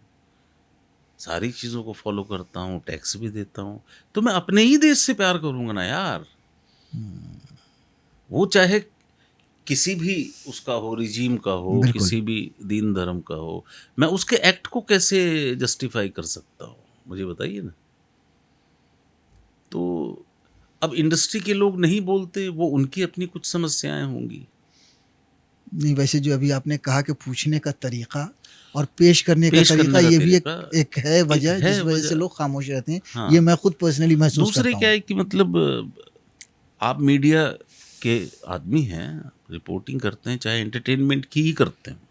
Speaker 1: सारी चीज़ों को फ़ॉलो करता हूँ, टैक्स भी देता हूँ, तो मैं अपने ही देश से प्यार करूँगा ना यार। वो चाहे किसी भी उसका हो, रिजीम का हो,
Speaker 2: बिल्कुल।
Speaker 1: किसी भी दीन धर्म का हो, मैं उसके एक्ट को कैसे जस्टिफ़ाई कर सकता हूँ? मुझे बताइए ना। तो अब इंडस्ट्री के लोग नहीं बोलते, वो उनकी अपनी कुछ समस्याएँ होंगी।
Speaker 2: नहीं, वैसे जो अभी आपने कहा कि पूछने का तरीका और पेश करने का
Speaker 1: पेश
Speaker 2: तरीका,
Speaker 1: करने का
Speaker 2: ये भी
Speaker 1: तरीका
Speaker 2: एक है
Speaker 1: एक
Speaker 2: वजह
Speaker 1: है
Speaker 2: जिस वजह से
Speaker 1: वजह।
Speaker 2: लोग खामोश रहते हैं। ये
Speaker 1: हाँ,
Speaker 2: मैं खुद पर्सनली महसूस
Speaker 1: दूसरे
Speaker 2: करता
Speaker 1: क्या
Speaker 2: हूँ।
Speaker 1: है कि मतलब आप मीडिया के आदमी हैं, रिपोर्टिंग करते हैं, चाहे एंटरटेनमेंट की ही करते हैं।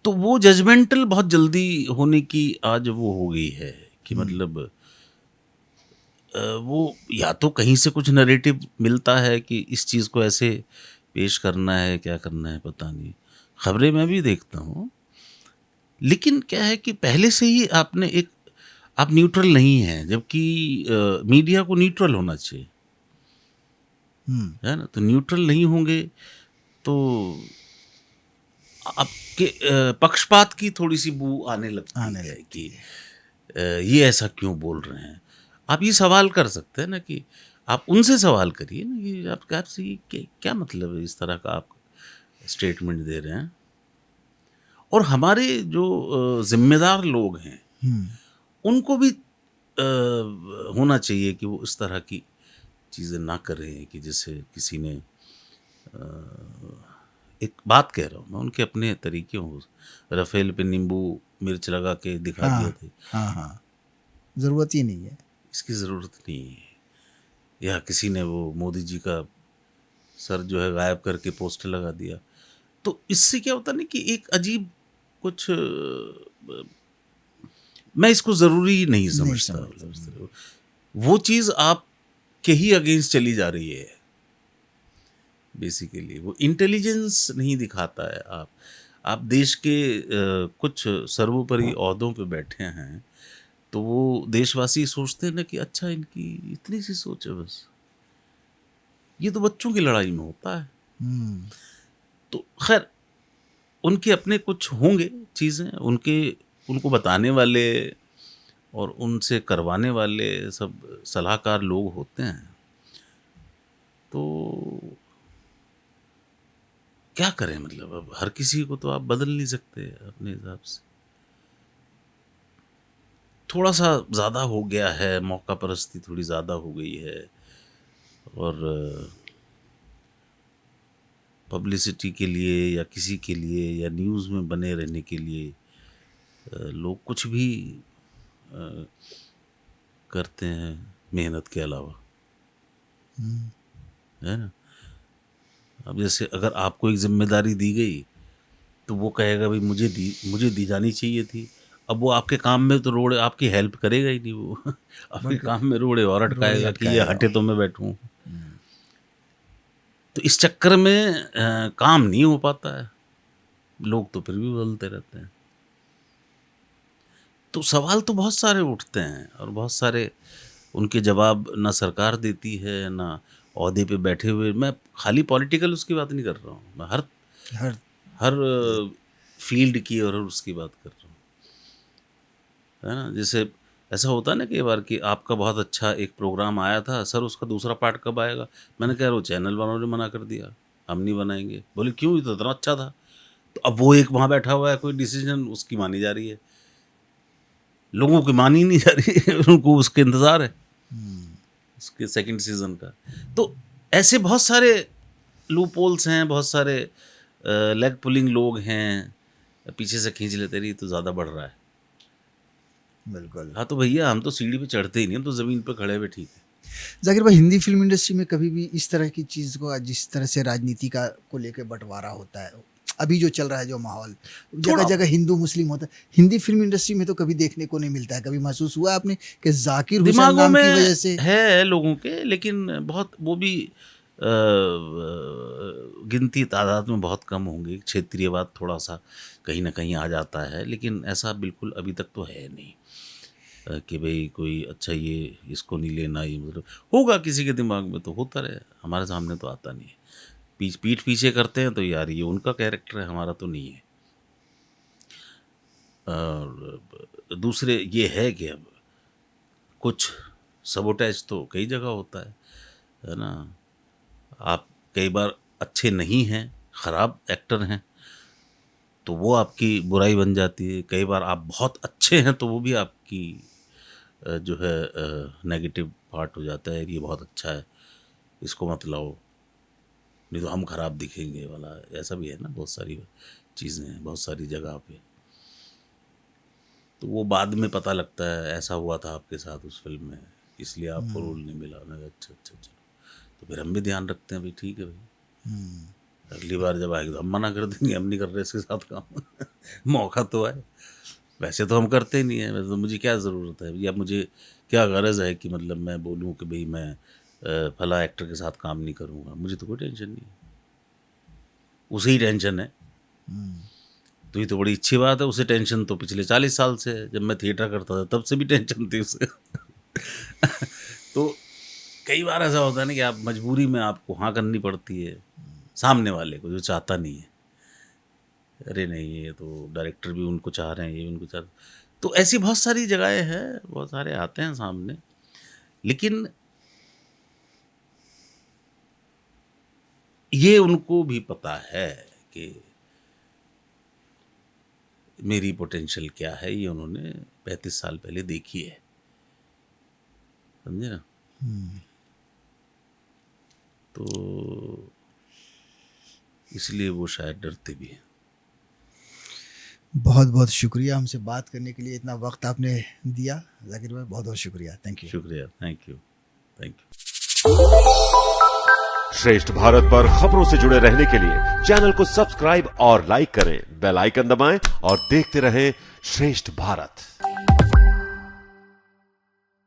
Speaker 1: तो वो जजमेंटल बहुत जल्दी होने की आज वो हो गई है कि मतलब वो या तो कहीं से कुछ नैरेटिव मिलता है कि इस चीज़ को ऐसे पेश करना है, क्या करना है पता नहीं। खबरें मैं भी देखता हूँ, लेकिन क्या है कि पहले से ही आपने एक आप न्यूट्रल नहीं हैं, जबकि मीडिया को न्यूट्रल होना चाहिए,
Speaker 2: हुँ,
Speaker 1: है ना? तो न्यूट्रल नहीं होंगे तो आपके पक्षपात की थोड़ी-सी बू आने लगती
Speaker 2: आने
Speaker 1: है
Speaker 2: लगती
Speaker 1: कि
Speaker 2: है।
Speaker 1: ये ऐसा क्यों बोल रहे हैं? आप ये सवाल कर सकते हैं ना कि आप उनसे सवाल करिए ना कि आपसे ये क्या मतलब है इस तरह का आप स्टेटमेंट दे रहे हैं? और हमारे जो ज़िम्मेदार लोग हैं,
Speaker 2: हुँ,
Speaker 1: उनको भी होना चाहिए कि वो इस तरह की चीज़ें ना करें कि जैसे किसी ने एक बात कह रहा हूँ मैं, उनके अपने तरीके हों। राफ़ेल पे नींबू मिर्च लगा के दिखा दिया
Speaker 2: हाँ,
Speaker 1: था।
Speaker 2: हाँ, हाँ, ज़रूरत ही नहीं है।
Speaker 1: इसकी ज़रूरत नहीं है। या किसी ने वो मोदी जी का सर जो है गायब करके पोस्टर लगा दिया। तो इससे क्या होता है ना कि एक अजीब कुछ मैं इसको ज़रूरी नहीं
Speaker 2: नहीं
Speaker 1: समझता।
Speaker 2: समझते।
Speaker 1: वो चीज़ आपके ही अगेंस्ट चली जा रही है बेसिकली। वो इंटेलिजेंस नहीं दिखाता है आप देश के कुछ सर्वोपरि ओहदों पे बैठे हैं, तो वो देशवासी सोचते हैं ना कि अच्छा इनकी इतनी सी सोच है बस। ये तो बच्चों की लड़ाई में होता है।
Speaker 2: हुँ,
Speaker 1: तो ख़ैर उनके अपने कुछ होंगे चीज़ें, उनके उनको बताने वाले और उनसे करवाने वाले सब सलाहकार लोग होते हैं। तो क्या करें मतलब अब हर किसी को तो आप बदल नहीं सकते अपने हिसाब से। थोड़ा-सा ज़्यादा हो गया है, मौका परस्ती थोड़ी ज़्यादा हो गई है और पब्लिसिटी के लिए या किसी के लिए या न्यूज़ में बने रहने के लिए लोग कुछ भी अ, करते हैं मेहनत के अलावा,
Speaker 2: हुँ,
Speaker 1: है ना? अब जैसे अगर आपको एक ज़िम्मेदारी दी गई, तो वो कहेगा भई मुझे दी जानी चाहिए थी। अब वो आपके काम में तो रोड़े आपकी हेल्प करेगा ही नहीं वो। आपके
Speaker 2: बल्कि
Speaker 1: काम में रोड़े और
Speaker 2: रोड़े
Speaker 1: अटकाएगा कि ये
Speaker 2: अटकाएगा।
Speaker 1: हटे तो मैं बैठूँ।
Speaker 2: हुँ,
Speaker 1: तो इस चक्कर में काम नहीं हो पाता है। लोग तो फिर भी बदलते रहते हैं। तो सवाल तो बहुत सारे उठते हैं और बहुत सारे उनके जवाब ना सरकार देती है, ना ओहदे पे बैठे हुए मैं खाली पॉलिटिकल उसकी बात नहीं कर रहा हूँ। मैं हर
Speaker 2: हर
Speaker 1: हर फ़ील्ड की और उसकी बात कर रहा हूँ। है ना? जैसे ऐसा होता है ना कई बार कि आपका बहुत अच्छा एक प्रोग्राम आया था, सर उसका दूसरा पार्ट कब आएगा? मैंने कहा वो चैनल वालों ने मना कर दिया, हम नहीं बनाएंगे। बोले क्यों, ये तो इतना अच्छा था। तो अब वो एक वहाँ बैठा हुआ है, कोई डिसीजन उसकी मानी जा रही है, लोगों की मानी नहीं जा रही है उनको उसके इंतज़ार है उसके सेकंड सीजन का। तो ऐसे बहुत सारे लूप होल्स हैं, बहुत सारे लेग पुलिंग लोग हैं, पीछे से खींच लेते रही तो ज़्यादा बढ़ रहा है।
Speaker 2: बिल्कुल।
Speaker 1: हाँ तो भैया हम तो सीढ़ी पे चढ़ते ही नहीं, हम तो ज़मीन पे खड़े हुए ठीक है।
Speaker 2: जाकिर भाई, हिंदी फिल्म इंडस्ट्री में कभी भी इस तरह की चीज़ को, जिस तरह से राजनीति का को लेकर बंटवारा होता है, अभी जो चल रहा है, जो माहौल जगह
Speaker 1: थोड़ा-
Speaker 2: जगह हिंदू मुस्लिम होता है, हिंदी फिल्म इंडस्ट्री में तो कभी देखने को नहीं मिलता है। कभी महसूस हुआ आपने कि जाकिर हुसैन
Speaker 1: दिमागों
Speaker 2: नाम की
Speaker 1: में
Speaker 2: वजह से?
Speaker 1: है लोगों के, लेकिन बहुत वो भी गिनती तादाद में बहुत कम होंगे। क्षेत्रीयवाद थोड़ा सा कहीं ना कहीं आ जाता है, लेकिन ऐसा बिल्कुल अभी तक तो है नहीं कि भाई कोई अच्छा ये इसको नहीं लेना, ये मतलब होगा किसी के दिमाग में, तो होता रहे, हमारे सामने तो आता नहीं है। पीठ पीछे करते हैं तो यार ये उनका कैरेक्टर है, हमारा तो नहीं है। और दूसरे ये है कि अब कुछ सबोटेज तो कई जगह होता है ना। आप कई बार अच्छे नहीं हैं, ख़राब एक्टर हैं, तो वो आपकी बुराई बन जाती है। कई बार आप बहुत अच्छे हैं तो वो भी आपकी जो है नेगेटिव पार्ट हो जाता है, ये बहुत अच्छा है इसको मत लाओ, नहीं तो हम ख़राब दिखेंगे वाला। ऐसा भी है ना, बहुत सारी चीज़ें हैं बहुत सारी जगह पे। तो वो बाद में पता लगता है ऐसा हुआ था आपके साथ उस फिल्म में, इसलिए आपको रोल नहीं मिला। मैंने कहा अच्छा अच्छा अच्छा, तो फिर हम भी ध्यान रखते हैं भाई, ठीक है भाई, अगली बार जब आएगी तो हम मना कर देंगे, हम नहीं कर रहे इसके साथ काम मौका तो आए। वैसे तो हम करते ही नहीं है, वैसे तो मुझे क्या ज़रूरत है या मुझे क्या गरज है कि मतलब मैं बोलूँ कि भाई मैं फला एक्टर के साथ काम नहीं करूँगा। मुझे तो कोई टेंशन नहीं है, उसे ही टेंशन है। तो ये तो बड़ी अच्छी बात है, उसे टेंशन तो पिछले 40 साल से है, जब मैं थिएटर करता था तब से भी टेंशन थी उसे तो कई बार ऐसा होता है ना कि आप मजबूरी में आपको हाँ करनी पड़ती है सामने वाले को, जो चाहता नहीं है। अरे नहीं, ये तो डायरेक्टर भी उनको चाह रहे हैं, ये उनको चाह रहे हैं। तो ऐसी बहुत सारी जगहें हैं, बहुत सारे आते हैं सामने, लेकिन ये उनको भी पता है कि मेरी पोटेंशियल क्या है, ये उन्होंने 35 साल पहले देखी है, समझे ना। तो इसलिए वो शायद डरते भी हैं।
Speaker 2: बहुत बहुत शुक्रिया हमसे बात करने के लिए, इतना वक्त आपने दिया जाकिर भाई, बहुत बहुत शुक्रिया। Thank you.
Speaker 1: शुक्रिया, थैंक यू, थैंक यू।
Speaker 3: श्रेष्ठ भारत पर खबरों से जुड़े रहने के लिए चैनल को सब्सक्राइब और लाइक करें, बेल आइकन दबाएं और देखते रहें श्रेष्ठ भारत।